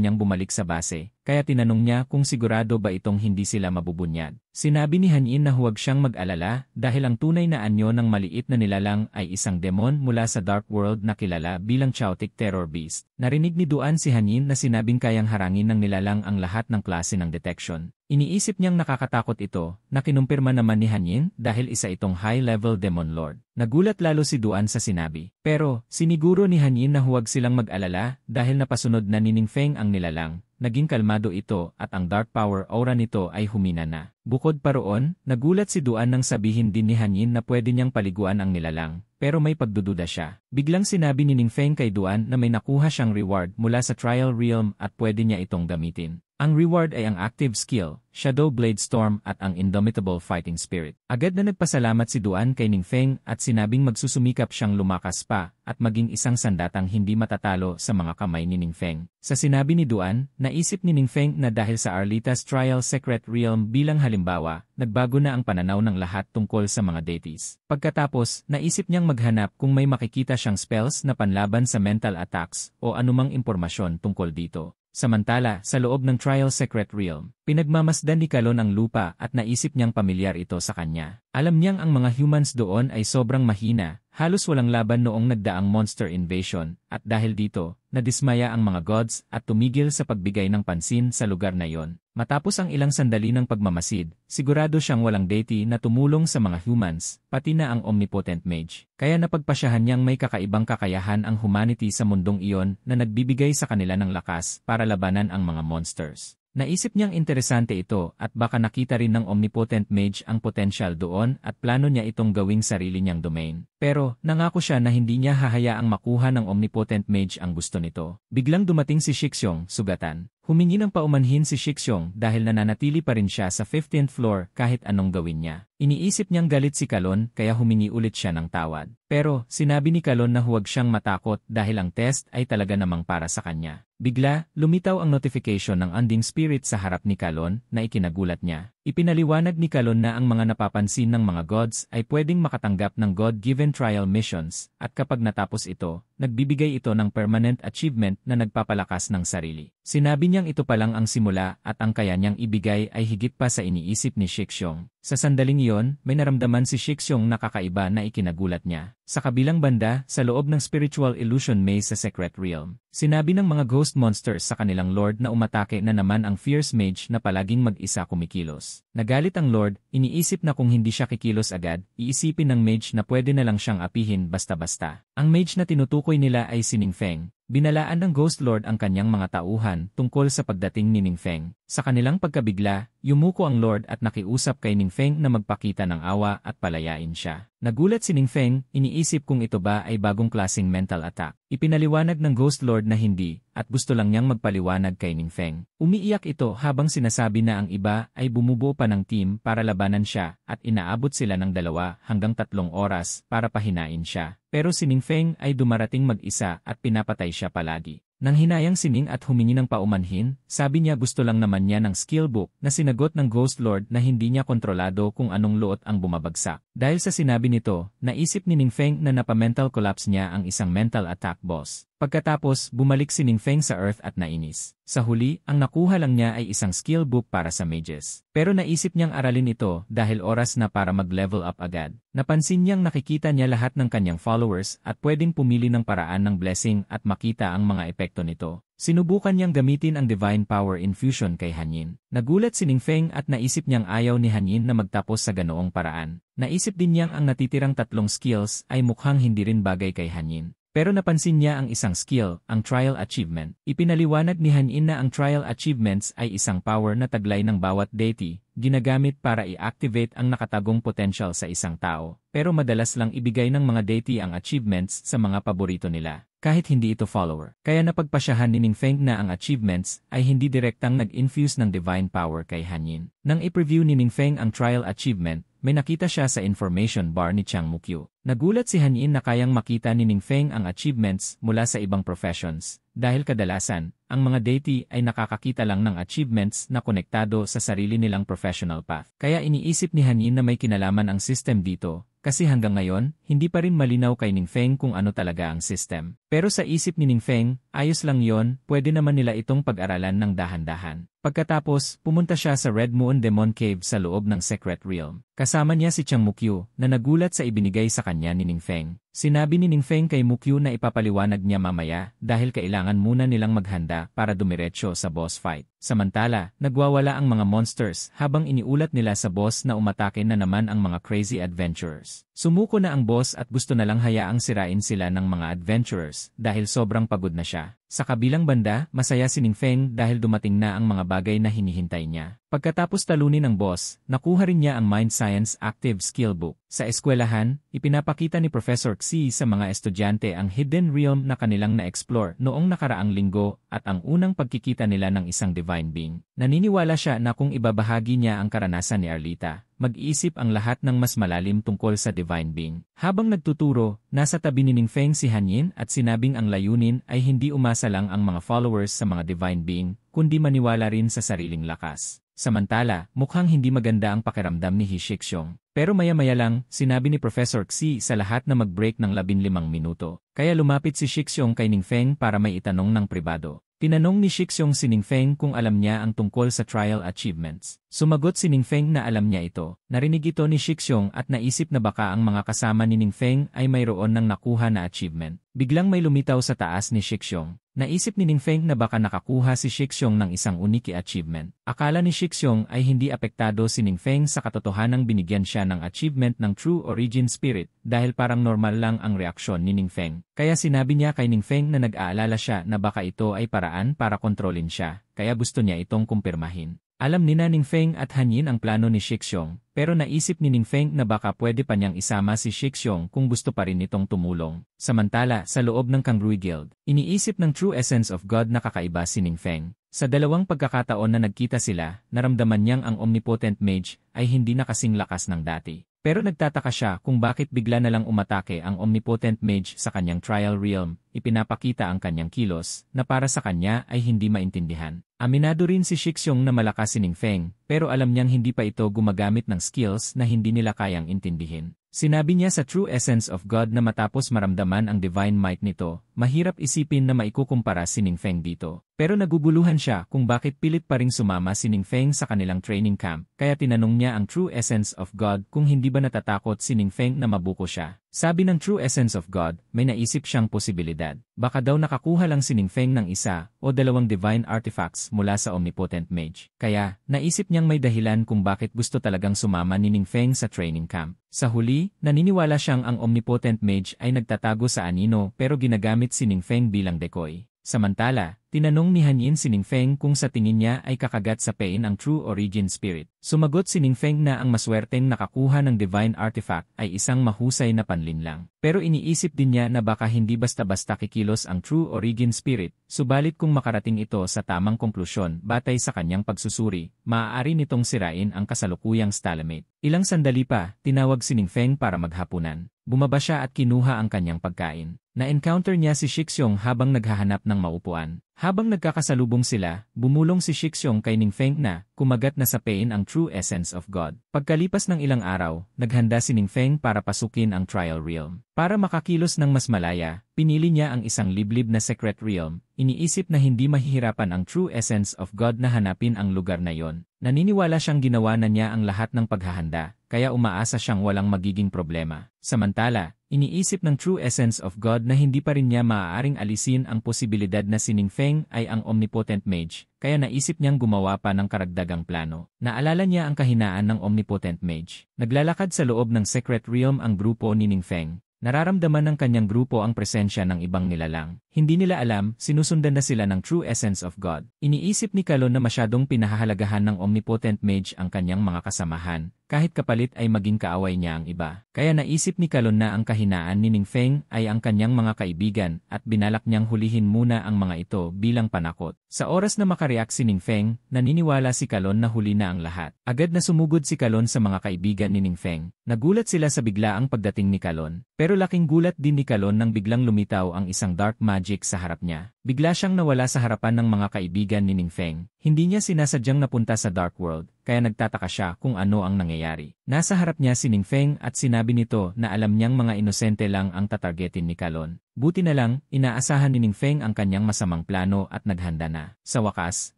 niyang bumalik sa base, kaya tinanong niya kung sigurado ba itong hindi sila mabubunyag. Sinabi ni Han Yin na huwag siyang mag-alala dahil ang tunay na anyo ng maliit na nilalang ay isang demon mula sa Dark World na kilala bilang Chaotic Terror Beast. Narinig ni Duan si Han Yin na sinabing kayang harangin ng nilalang ang lahat ng klase ng detection. Iniisip niyang nakakatakot ito, na kinumpirma naman ni Han Yin dahil isa itong high-level demon lord. Nagulat lalo si Duan sa sinabi. Pero, siniguro ni Han Yin na huwag silang mag-alala dahil napasunod na ni Ningfeng ang nilalang. Naging kalmado ito at ang dark power aura nito ay humina na. Bukod pa roon, nagulat si Duan nang sabihin din ni Han Yin na pwede niyang paliguan ang nilalang. Pero may pagdududa siya. Biglang sinabi ni Ningfeng kay Duan na may nakuha siyang reward mula sa Trial Realm at pwede niya itong gamitin. Ang reward ay ang active skill, Shadow Blade Storm at ang Indomitable Fighting Spirit. Agad na nagpasalamat si Duan kay Ningfeng at sinabing magsusumikap siyang lumakas pa at maging isang sandatang hindi matatalo sa mga kamay ni Ningfeng. Sa sinabi ni Duan, naisip ni Ningfeng na dahil sa Arlita's Trial Secret Realm bilang halimbawa, nagbago na ang pananaw ng lahat tungkol sa mga deities. Pagkatapos, naisip niyang maghanap kung may makikita siyang spells na panlaban sa mental attacks o anumang impormasyon tungkol dito. Samantala, sa loob ng Trial Secret Realm, pinagmamasdan ni Kalon ang lupa at naisip niyang pamilyar ito sa kanya. Alam niyang ang mga humans doon ay sobrang mahina, halos walang laban noong nagdaang monster invasion, at dahil dito, nadismaya ang mga gods at tumigil sa pagbigay ng pansin sa lugar na iyon. Matapos ang ilang sandali ng pagmamasid, sigurado siyang walang deity na tumulong sa mga humans, pati na ang omnipotent mage. Kaya napagpasyahan niyang may kakaibang kakayahan ang humanity sa mundong iyon na nagbibigay sa kanila ng lakas para labanan ang mga monsters. Naisip niyang interesante ito at baka nakita rin ng omnipotent mage ang potensyal doon at plano niya itong gawing sarili niyang domain. Pero, nangako siya na hindi niya hahayaang makuha ng omnipotent mage ang gusto nito. Biglang dumating si Shixong, sugatan. Humingi ng paumanhin si Shixong dahil nananatili pa rin siya sa 15th floor kahit anong gawin niya. Iniisip niyang galit si Kalon kaya humingi ulit siya ng tawad. Pero, sinabi ni Kalon na huwag siyang matakot dahil ang test ay talaga namang para sa kanya. Bigla, lumitaw ang notification ng Undying Spirit sa harap ni Kalon na ikinagulat niya. Ipinaliwanag ni Kalon na ang mga napapansin ng mga gods ay pwedeng makatanggap ng God-given trial missions at kapag natapos ito, nagbibigay ito ng permanent achievement na nagpapalakas ng sarili. Sinabi niyang ito pa lang ang simula at ang kaya niyang ibigay ay higit pa sa iniisip ni Shixong. Sa sandaling iyon, may naramdaman si Shixong na kakaiba na ikinagulat niya. Sa kabilang banda, sa loob ng spiritual illusion maze sa Secret Realm, sinabi ng mga ghost monsters sa kanilang lord na umatake na naman ang fierce mage na palaging mag-isa kumikilos. Nagalit ang lord, iniisip na kung hindi siya kikilos agad, iisipin ng mage na pwede na lang siyang apihin basta-basta. Ang mage na tinutukoy nila ay si Ningfeng. Binalaan ng Ghost Lord ang kanyang mga tauhan tungkol sa pagdating ni Ningfeng. Sa kanilang pagkabigla, yumuko ang Lord at nakiusap kay Ningfeng na magpakita ng awa at palayain siya. Nagulat si Ningfeng, iniisip kung ito ba ay bagong klaseng mental attack. Ipinaliwanag ng Ghost Lord na hindi, at gusto lang niyang magpaliwanag kay Ningfeng. Umiiyak ito habang sinasabi na ang iba ay bumubuo pa ng team para labanan siya at inaabot sila ng 2 hanggang 3 oras para pahinain siya. Pero si Ningfeng ay dumarating mag-isa at pinapatay siya palagi. Nang hinayang si Ning at humingi ng paumanhin, sabi niya gusto lang naman niya ng skill book na sinagot ng Ghost Lord na hindi niya kontrolado kung anong luot ang bumabagsak. Dahil sa sinabi nito, naisip ni Ningfeng na napamental collapse niya ang isang mental attack boss. Pagkatapos, bumalik si Ningfeng sa Earth at nainis. Sa huli, ang nakuha lang niya ay isang skill book para sa mages. Pero naisip niyang aralin ito dahil oras na para mag-level up agad. Napansin niyang nakikita niya lahat ng kanyang followers at pwedeng pumili ng paraan ng blessing at makita ang mga epekto nito. Sinubukan niyang gamitin ang Divine Power Infusion kay Hanyin. Nagulat si Ningfeng at naisip niyang ayaw ni Hanyin na magtapos sa ganoong paraan. Naisip din niyang ang natitirang 3 skills ay mukhang hindi rin bagay kay Hanyin. Pero napansin niya ang isang skill, ang Trial Achievement. Ipinaliwanag ni Hanyin na ang Trial Achievements ay isang power na taglay ng bawat deity, ginagamit para i-activate ang nakatagong potential sa isang tao. Pero madalas lang ibigay ng mga deity ang achievements sa mga paborito nila, kahit hindi ito follower. Kaya napagpasyahan ni Ningfeng na ang achievements ay hindi direktang nag-infuse ng divine power kay Hanyin. Nang i-preview ni Ningfeng ang Trial Achievement, may nakita siya sa information bar ni Chang Mukyu. Nagulat si Hanyin na kayang makita ni Ningfeng ang achievements mula sa ibang professions, dahil kadalasan, ang mga deity ay nakakakita lang ng achievements na konektado sa sarili nilang professional path. Kaya iniisip ni Hanyin na may kinalaman ang system dito, kasi hanggang ngayon, hindi pa rin malinaw kay Ningfeng kung ano talaga ang system. Pero sa isip ni Ningfeng, ayos lang yon, pwede naman nila itong pag-aralan ng dahan-dahan. Pagkatapos, pumunta siya sa Red Moon Demon Cave sa loob ng Secret Realm. Kasama niya si Chang Mukyu, na nagulat sa ibinigay sa kanya ni Ningfeng. Sinabi ni Ningfeng kay Mukyu na ipapaliwanag niya mamaya dahil kailangan muna nilang maghanda para dumiretso sa boss fight. Samantala, nagwawala ang mga monsters habang iniulat nila sa boss na umatake na naman ang mga crazy adventurers. Sumuko na ang boss at gusto na lang hayaang sirain sila ng mga adventurers dahil sobrang pagod na siya. Sa kabilang banda, masaya si Ningfeng dahil dumating na ang mga bagay na hinihintay niya. Pagkatapos talunin ng boss, nakuha rin niya ang Mind Science Active Skill Book. Sa eskwelahan, ipinapakita ni Professor Xi sa mga estudyante ang hidden realm na kanilang na-explore noong nakaraang linggo at ang unang pagkikita nila ng isang divine being. Naniniwala siya na kung ibabahagi niya ang karanasan ni Arlita, mag-iisip ang lahat ng mas malalim tungkol sa divine being. Habang nagtuturo, nasa tabi ni Ningfeng si Hanyin at sinabing ang layunin ay hindi umasa lang ang mga followers sa mga divine being, kundi maniwala rin sa sariling lakas. Samantala, mukhang hindi maganda ang pakiramdam ni Shixiong. Pero maya-maya lang, sinabi ni Professor Xi sa lahat na mag-break ng 15 minuto. Kaya lumapit si Shixiong kay Ningfeng para may itanong ng pribado. Tinanong ni Shixiong si Ningfeng kung alam niya ang tungkol sa trial achievements. Sumagot si Ningfeng na alam niya ito. Narinig ito ni Shixiong at naisip na baka ang mga kasama ni Ningfeng ay mayroon ng nakuha na achievement. Biglang may lumitaw sa taas ni Shixiong. Naisip ni Ningfeng na baka nakakuha si Shixiong ng isang unique achievement. Akala ni Shixiong ay hindi apektado si Ningfeng sa katotohanang binigyan siya ng achievement ng True Origin Spirit dahil parang normal lang ang reaksyon ni Ningfeng. Kaya sinabi niya kay Ningfeng na nag-aalala siya na baka ito ay paraan para kontrolin siya, kaya gusto niya itong kumpirmahin. Alam ni Ningfeng at Hanyin ang plano ni Shixiong, pero naisip ni Ningfeng na baka pwede pa niyang isama si Shixiong kung gusto pa rin itong tumulong. Samantala, sa loob ng Kangrui Guild, iniisip ng True Essence of God na kakaiba si Ningfeng. Sa dalawang pagkakataon na nagkita sila, naramdaman niyang ang Omnipotent Mage ay hindi na kasing lakas ng dati. Pero nagtataka siya kung bakit bigla na lang umatake ang Omnipotent Mage sa kanyang Trial Realm, ipinapakita ang kanyang kilos, na para sa kanya ay hindi maintindihan. Aminado rin si Shixiong na malakas si Ningfeng, pero alam niyang hindi pa ito gumagamit ng skills na hindi nila kayang intindihin. Sinabi niya sa True Essence of God na matapos maramdaman ang divine might nito, mahirap isipin na maikukumpara si Ningfeng dito. Pero naguguluhan siya kung bakit pilit pa ring sumama si Ningfeng sa kanilang training camp, kaya tinanong niya ang True Essence of God kung hindi ba natatakot si Ningfeng na mabuko siya. Sabi ng True Essence of God, may naisip siyang posibilidad. Baka daw nakakuha lang si Ningfeng ng isa o dalawang divine artifacts mula sa Omnipotent Mage. Kaya, naisip niyang may dahilan kung bakit gusto talagang sumama ni Ningfeng sa training camp. Sa huli, naniniwala siyang ang Omnipotent Mage ay nagtatago sa anino pero ginagamit si Ningfeng bilang decoy. Samantala, tinanong ni Hanyin si Ningfeng kung sa tingin niya ay kakagat sa Pain ang True Origin Spirit. Sumagot si Ningfeng na ang maswerteng nakakuha ng Divine Artifact ay isang mahusay na panlinlang. Pero iniisip din niya na baka hindi basta-basta kikilos ang True Origin Spirit, subalit kung makarating ito sa tamang konklusyon batay sa kanyang pagsusuri, maaari nitong sirain ang kasalukuyang stalemate. Ilang sandali pa, tinawag si Ningfeng para maghapunan. Bumaba siya at kinuha ang kanyang pagkain. Na-encounter niya si Shixiong habang naghahanap ng maupuan. Habang nagkakasalubong sila, bumulong si Shixiong kay Ningfeng na kumagat na sa Pain ang True Essence of God. Pagkalipas ng ilang araw, naghanda si Ningfeng para pasukin ang Trial Realm. Para makakilos ng mas malaya, pinili niya ang isang liblib na Secret Realm. Iniisip na hindi mahihirapan ang True Essence of God na hanapin ang lugar na yon. Naniniwala siyang ginawa na niya ang lahat ng paghahanda, kaya umaasa siyang walang magiging problema. Samantala, iniisip ng True Essence of God na hindi pa rin niya maaaring alisin ang posibilidad na si Ningfeng ay ang Omnipotent Mage, kaya naisip niyang gumawa pa ng karagdagang plano. Naalala niya ang kahinaan ng Omnipotent Mage. Naglalakad sa loob ng Secret Realm ang grupo ni Ningfeng. Nararamdaman ng kanyang grupo ang presensya ng ibang nilalang. Hindi nila alam, sinusundan na sila ng True Essence of God. Iniisip ni Kalon na masyadong pinahahalagahan ng Omnipotent Mage ang kanyang mga kasamahan, kahit kapalit ay maging kaaway niya ang iba. Kaya naisip ni Kalon na ang kahinaan ni Ningfeng ay ang kanyang mga kaibigan at binalak niyang hulihin muna ang mga ito bilang panakot. Sa oras na makareact si Ningfeng, naniniwala si Kalon na huli na ang lahat. Agad na sumugod si Kalon sa mga kaibigan ni Ningfeng. Nagulat sila sa biglaang pagdating ni Kalon. Pero laking gulat din ni Kalon nang biglang lumitaw ang isang dark magic sa harap niya. Bigla siyang nawala sa harapan ng mga kaibigan ni Ningfeng. Hindi niya sinasadyang napunta sa Dark World, kaya nagtataka siya kung ano ang nangyayari. Nasa harap niya si Ningfeng at sinabi nito na alam niyang mga inosente lang ang tatargetin ni Kalon. Buti na lang, inaasahan ni Ningfeng ang kanyang masamang plano at naghanda na. Sa wakas,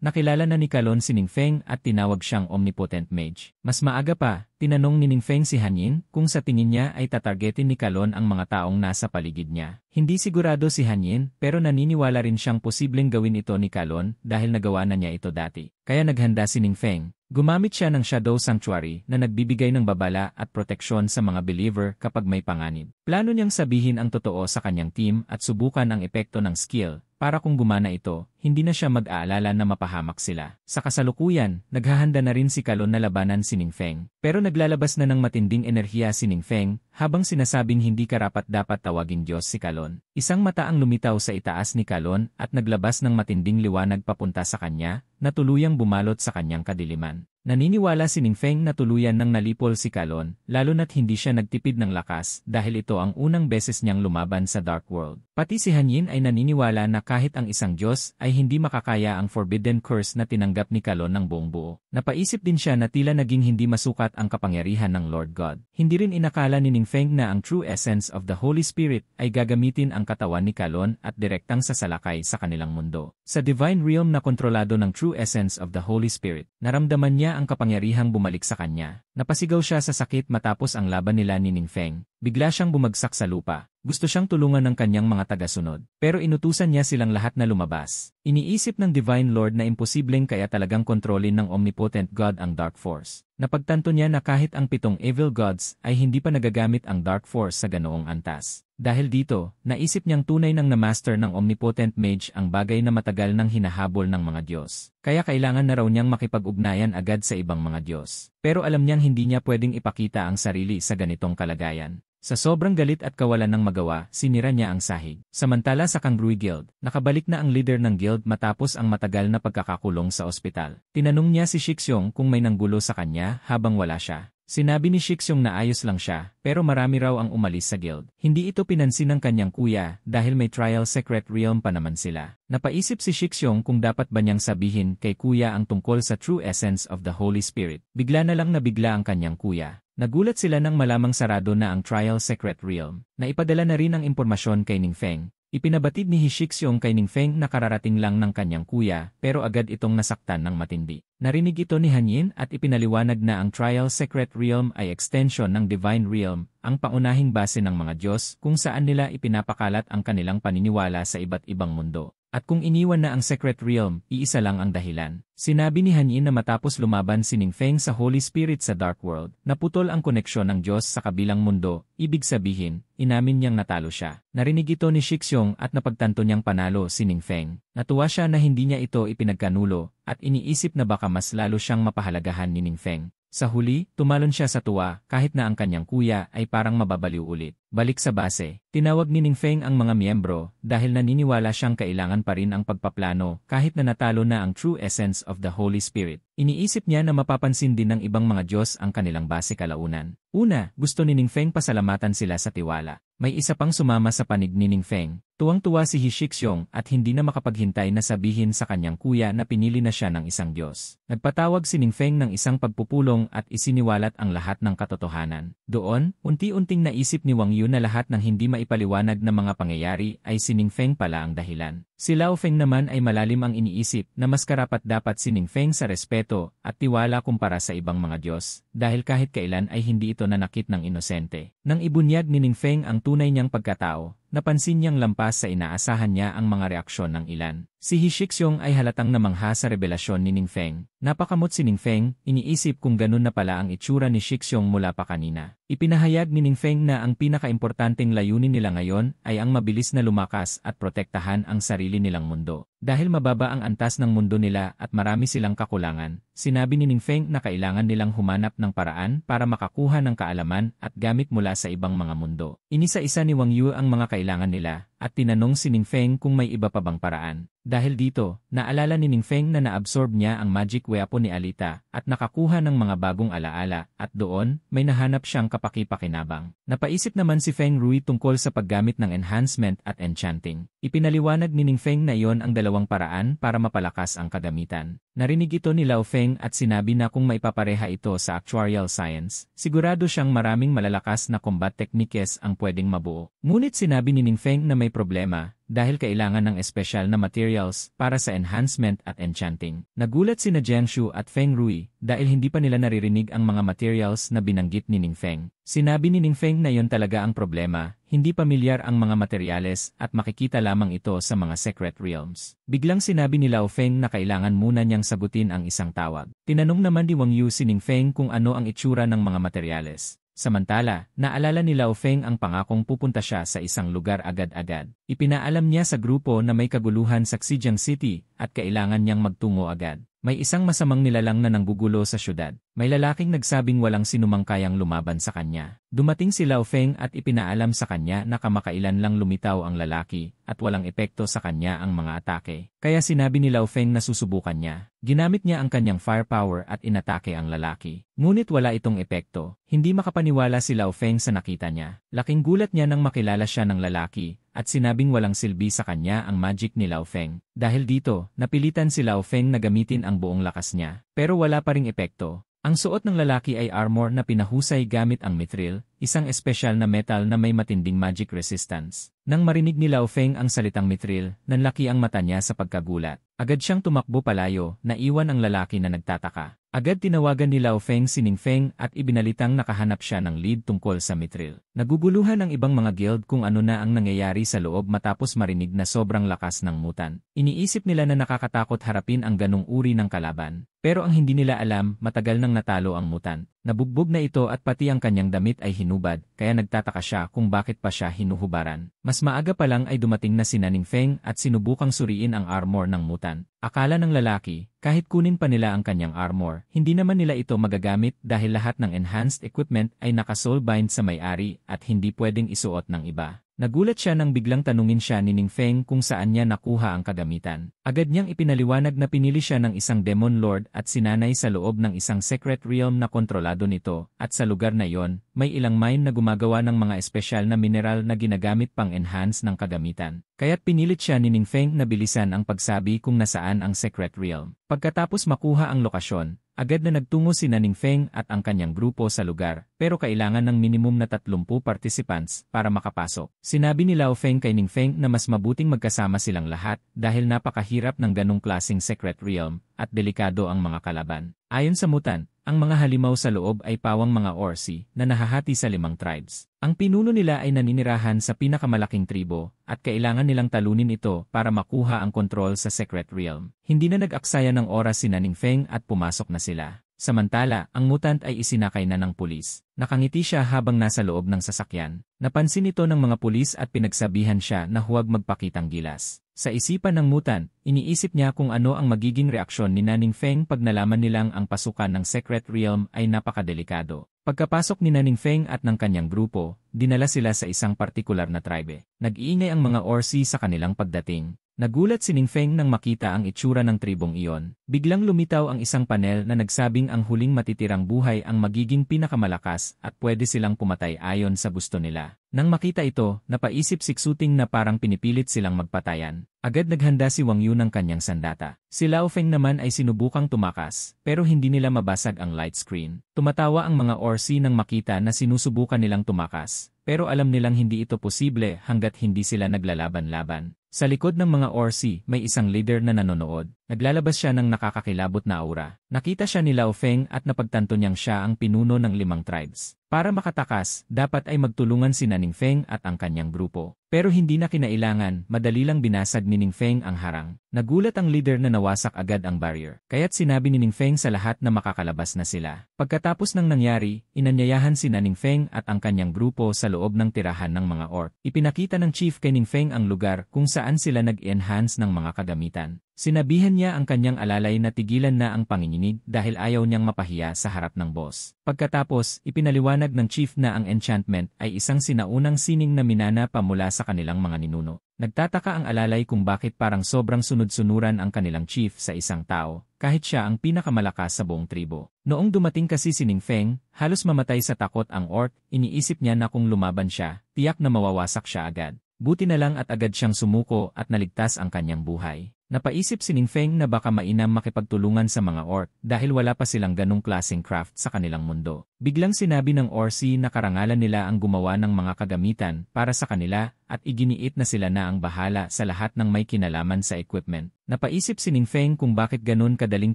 nakilala na ni Kalon si Ningfeng at tinawag siyang Omnipotent Mage. Mas maaga pa, tinanong ni Ningfeng si Hanyin kung sa tingin niya ay tatargetin ni Kalon ang mga taong nasa paligid niya. Hindi sigurado si Hanyin pero naniniwala rin siyang posibleng gawin ito ni Kalon dahil nagawa na niya ito dati. Kaya naghanda si Ningfeng. Gumamit siya ng Shadow Sanctuary na nagbibigay ng babala at proteksyon sa mga believer kapag may panganib. Plano niyang sabihin ang totoo sa kanyang team at subukan ang epekto ng skill para kung gumana ito, hindi na siya mag-aalala na mapahamak sila. Sa kasalukuyan, naghahanda na rin si Kalon na labanan si Ningfeng. Pero naglalabas na ng matinding enerhiya si Ningfeng habang sinasabing hindi karapat-dapat tawaging Diyos si Kalon. Isang mata ang lumitaw sa itaas ni Kalon at naglabas ng matinding liwanag papunta sa kanya na tuluyang bumalot sa kanyang kadiliman. Naniniwala si Ningfeng na tuluyan nang nalipol si Kalon, lalo na't hindi siya nagtipid ng lakas dahil ito ang unang beses niyang lumaban sa Dark World. Pati si Hanyin ay naniniwala na kahit ang isang Diyos ay hindi makakaya ang forbidden curse na tinanggap ni Kalon ng buong buo. Napaisip din siya na tila naging hindi masukat ang kapangyarihan ng Lord God. Hindi rin inakala ni Ningfeng na ang true essence of the Holy Spirit ay gagamitin ang katawan ni Kalon at direktang sasalakay sa kanilang mundo. Sa Divine Realm na kontrolado ng true essence of the Holy Spirit, naramdaman niya ang kapangyarihang bumalik sa kanya. Napasigaw siya sa sakit matapos ang laban nila ni Ningfeng. Bigla siyang bumagsak sa lupa. Gusto siyang tulungan ng kanyang mga tagasunod. Pero inutusan niya silang lahat na lumabas. Iniisip ng Divine Lord na imposibleng kaya talagang kontrolin ng Omnipotent God ang Dark Force. Napagtanto niya na kahit ang 7 evil gods ay hindi pa nagagamit ang Dark Force sa ganoong antas. Dahil dito, naisip niyang tunay nang na-master ng Omnipotent Mage ang bagay na matagal nang hinahabol ng mga Diyos. Kaya kailangan na raw niyang makipag-ugnayan agad sa ibang mga Diyos. Pero alam niyang hindi niya pwedeng ipakita ang sarili sa ganitong kalagayan. Sa sobrang galit at kawalan ng magawa, sinira niya ang sahig. Samantala sa Kangrui Guild, nakabalik na ang leader ng guild matapos ang matagal na pagkakakulong sa ospital. Tinanong niya si Shixiong kung may nanggulo sa kanya habang wala siya. Sinabi ni Shixiong na ayos lang siya, pero marami raw ang umalis sa guild. Hindi ito pinansin ng kanyang kuya dahil may trial secret realm pa naman sila. Napaisip si Shixiong kung dapat ba niyang sabihin kay kuya ang tungkol sa true essence of the Holy Spirit. Bigla na lang nabigla ang kanyang kuya. Nagulat sila nang malamang sarado na ang Trial Secret Realm. Naipadala na rin ang impormasyon kay Ningfeng. Ipinabatid ni Shixiong kay Ningfeng na kararating lang ng kanyang kuya pero agad itong nasaktan ng matindi. Narinig ito ni Hanyin at ipinaliwanag na ang Trial Secret Realm ay extension ng Divine Realm, ang paunahing base ng mga Diyos kung saan nila ipinapakalat ang kanilang paniniwala sa iba't ibang mundo. At kung iniwan na ang Secret Realm, iisa lang ang dahilan. Sinabi ni Han Yin na matapos lumaban si Ning Feng sa Holy Spirit sa Dark World, naputol ang koneksyon ng Diyos sa kabilang mundo, ibig sabihin, inamin niyang natalo siya. Narinig ito ni Shixiong at napagtanto niyang panalo si Ning Feng. Natuwa siya na hindi niya ito ipinagkanulo, at iniisip na baka mas lalo siyang mapahalagahan ni Ning Feng. Sa huli, tumalon siya sa tuwa kahit na ang kanyang kuya ay parang mababaliw ulit. Balik sa base, tinawag ni Ning Feng ang mga miyembro dahil naniniwala siyang kailangan pa rin ang pagpaplano kahit na natalo na ang true essence of the Holy Spirit. Iniisip niya na mapapansin din ng ibang mga Diyos ang kanilang base kalaunan. Una, gusto ni Ning Feng pasalamatan sila sa tiwala. May isa pang sumama sa panig ni Ning Feng. Tuwang-tuwa si Shixiong at hindi na makapaghintay na sabihin sa kanyang kuya na pinili na siya ng isang Diyos. Nagpatawag si Ning Feng ng isang pagpupulong at isiniwalat ang lahat ng katotohanan. Doon, unti-unting naisip ni Wang Yu na lahat ng hindi maipaliwanag na mga pangyayari ay si Ning Feng pala ang dahilan. Si Lao Feng naman ay malalim ang iniisip na mas karapat-dapat si Ning Feng sa respeto at tiwala kumpara sa ibang mga Diyos dahil kahit kailan ay hindi ito nanakit ng inosente. Nang ibunyag ni Ning Feng ang tunay niyang pagkatao, napansin niyang lampas sa inaasahan niya ang mga reaksyon ng ilan. Si Shixiong ay halatang namangha sa revelasyon ni Ning Feng. Napakamot si Ning Feng, iniisip kung ganun na pala ang itsura ni Shixiong mula pa kanina. Ipinahayag ni Ning Feng na ang pinakaimportanteng layunin nila ngayon ay ang mabilis na lumakas at protektahan ang sarili nilang mundo. Dahil mababa ang antas ng mundo nila at marami silang kakulangan, sinabi ni Ning Feng na kailangan nilang humanap ng paraan para makakuha ng kaalaman at gamit mula sa ibang mga mundo. Inisa-isa ni Wang Yu ang mga kailangan nila, at tinanong si Ning Feng kung may iba pa bang paraan. Dahil dito, naalala ni Ning Feng na naabsorb niya ang magic weapon ni Alita at nakakuha ng mga bagong alaala at doon, may nahanap siyang kapaki-pakinabang. Napaisip naman si Feng Rui tungkol sa paggamit ng enhancement at enchanting. Ipinaliwanag ni Ning Feng na iyon ang dalawang paraan para mapalakas ang kagamitan. Narinig ito ni Lao Feng at sinabi na kung maipapareha ito sa actuarial science, sigurado siyang maraming malalakas na combat techniques ang pwedeng mabuo. Ngunit sinabi ni Ning Feng na may problema, dahil kailangan ng espesyal na materials para sa enhancement at enchanting. Nagulat sina Jiangshu at Feng Rui dahil hindi pa nila naririnig ang mga materials na binanggit ni Ning Feng. Sinabi ni Ning Feng na iyon talaga ang problema, hindi pamilyar ang mga materyales at makikita lamang ito sa mga secret realms. Biglang sinabi ni Lao Feng na kailangan muna niyang sagutin ang isang tawag. Tinanong naman ni Wang Yu si Ning Feng kung ano ang itsura ng mga materyales. Samantala, naalala ni Lao Feng ang pangakong pupunta siya sa isang lugar agad-agad. Ipinaalam niya sa grupo na may kaguluhan sa Xijiang City at kailangan niyang magtungo agad. May isang masamang nilalang na nanggugulo sa syudad. May lalaking nagsabing walang sinumang kayang lumaban sa kanya. Dumating si Lao Feng at ipinaalam sa kanya na kamakailan lang lumitaw ang lalaki at walang epekto sa kanya ang mga atake. Kaya sinabi ni Lao Feng na susubukan niya. Ginamit niya ang kanyang firepower at inatake ang lalaki. Ngunit wala itong epekto. Hindi makapaniwala si Lao Feng sa nakita niya. Laking gulat niya nang makilala siya ng lalaki at sinabing walang silbi sa kanya ang magic ni Lao Feng. Dahil dito, napilitan si Lao Feng na gamitin ang buong lakas niya. Pero wala pa ring epekto. Ang suot ng lalaki ay armor na pinahusay gamit ang mithril, isang espesyal na metal na may matinding magic resistance. Nang marinig ni Lao Feng ang salitang mithril, nanlaki ang mata niya sa pagkagulat. Agad siyang tumakbo palayo, naiwan ang lalaki na nagtataka. Agad tinawagan ni Lao Feng si Ning Feng at ibinalitang nakahanap siya ng lead tungkol sa mithril. Naguguluhan ang ibang mga guild kung ano na ang nangyayari sa loob matapos marinig na sobrang lakas ng mutant. Iniisip nila na nakakatakot harapin ang ganong uri ng kalaban. Pero ang hindi nila alam, matagal nang natalo ang mutant. Nabugbog na ito at pati ang kanyang damit ay hinubad, kaya nagtataka siya kung bakit pa siya hinuhubaran. Mas maaga pa lang ay dumating na si Ning Feng at sinubukang suriin ang armor ng mutant. Akala ng lalaki, kahit kunin pa nila ang kanyang armor, hindi naman nila ito magagamit dahil lahat ng enhanced equipment ay naka-soulbind sa may-ari at hindi pwedeng isuot ng iba. Nagulat siya nang biglang tanungin siya ni Ning Feng kung saan niya nakuha ang kagamitan. Agad niyang ipinaliwanag na pinili siya ng isang demon lord at sinanay sa loob ng isang secret realm na kontrolado nito, at sa lugar na yon, may ilang mine na gumagawa ng mga espesyal na mineral na ginagamit pang-enhance ng kagamitan. Kaya't pinilit siya ni Ning Feng na bilisan ang pagsabi kung nasaan ang secret realm. Pagkatapos makuha ang lokasyon, agad na nagtungo si Ning Feng at ang kanyang grupo sa lugar, pero kailangan ng minimum na 30 participants para makapasok. Sinabi ni Lao Feng kay Ning Feng na mas mabuting magkasama silang lahat dahil napakahirap ng ganong klaseng secret realm at delikado ang mga kalaban. Ayon sa mutant, ang mga halimaw sa loob ay pawang mga Orsi na nahahati sa 5 tribes. Ang pinuno nila ay naninirahan sa pinakamalaking tribo at kailangan nilang talunin ito para makuha ang kontrol sa Secret Realm. Hindi na nag-aksaya ng oras si Ningfeng at pumasok na sila. Samantala, ang mutant ay isinakay na ng pulis. Nakangiti siya habang nasa loob ng sasakyan. Napansin ito ng mga pulis at pinagsabihan siya na huwag magpakitang gilas. Sa isipan ng mutant, iniisip niya kung ano ang magiging reaksyon ni Ningfeng pag nalaman nilang ang pasukan ng Secret Realm ay napakadelikado. Pagkapasok ni Ningfeng at ng kanyang grupo, dinala sila sa isang partikular na tribe. Nag-iingay ang mga Orsi sa kanilang pagdating. Nagulat si Ningfeng nang makita ang itsura ng tribong iyon. Biglang lumitaw ang isang panel na nagsabing ang huling matitirang buhay ang magiging pinakamalakas at pwede silang pumatay ayon sa gusto nila. Nang makita ito, napaisip si Xuting na parang pinipilit silang magpatayan. Agad naghanda si Wang Yu ng kanyang sandata. Si Lao Feng naman ay sinubukang tumakas, pero hindi nila mabasag ang light screen. Tumatawa ang mga Orsi nang makita na sinusubukan nilang tumakas, pero alam nilang hindi ito posible hanggat hindi sila naglalaban-laban. Sa likod ng mga Orsi, may isang leader na nanonood. Naglalabas siya ng nakakakilabot na aura. Nakita siya ni Lao Feng at napagtanto niyang siya ang pinuno ng 5 tribes. Para makatakas, dapat ay magtulungan si Ningfeng at ang kanyang grupo. Pero hindi na kinailangan, madali lang binasag ni Ningfeng ang harang. Nagulat ang leader na nawasak agad ang barrier. Kaya't sinabi ni Ningfeng sa lahat na makakalabas na sila. Pagkatapos ng nangyari, inanyayahan si Ningfeng at ang kanyang grupo sa loob ng tirahan ng mga orc. Ipinakita ng chief kay Ningfeng ang lugar kung saan sila nag-enhance ng mga kagamitan. Sinabihan niya ang kanyang alalay na tigilan na ang panginginig dahil ayaw niyang mapahiya sa harap ng boss. Pagkatapos, ipinaliwanag ng chief na ang enchantment ay isang sinaunang sining na minana pa mula sa kanilang mga ninuno. Nagtataka ang alalay kung bakit parang sobrang sunod-sunuran ang kanilang chief sa isang tao, kahit siya ang pinakamalakas sa buong tribo. Noong dumating kasi si Ningfeng, halos mamatay sa takot ang orc, iniisip niya na kung lumaban siya, tiyak na mawawasak siya agad. Buti na lang at agad siyang sumuko at naligtas ang kanyang buhay. Napaisip si Ningfeng na baka mainam makipagtulungan sa mga orc dahil wala pa silang ganong klaseng craft sa kanilang mundo. Biglang sinabi ng Orsi na karangalan nila ang gumawa ng mga kagamitan para sa kanila at iginiit na sila na ang bahala sa lahat ng may kinalaman sa equipment. Napaisip si Ningfeng kung bakit ganon kadaling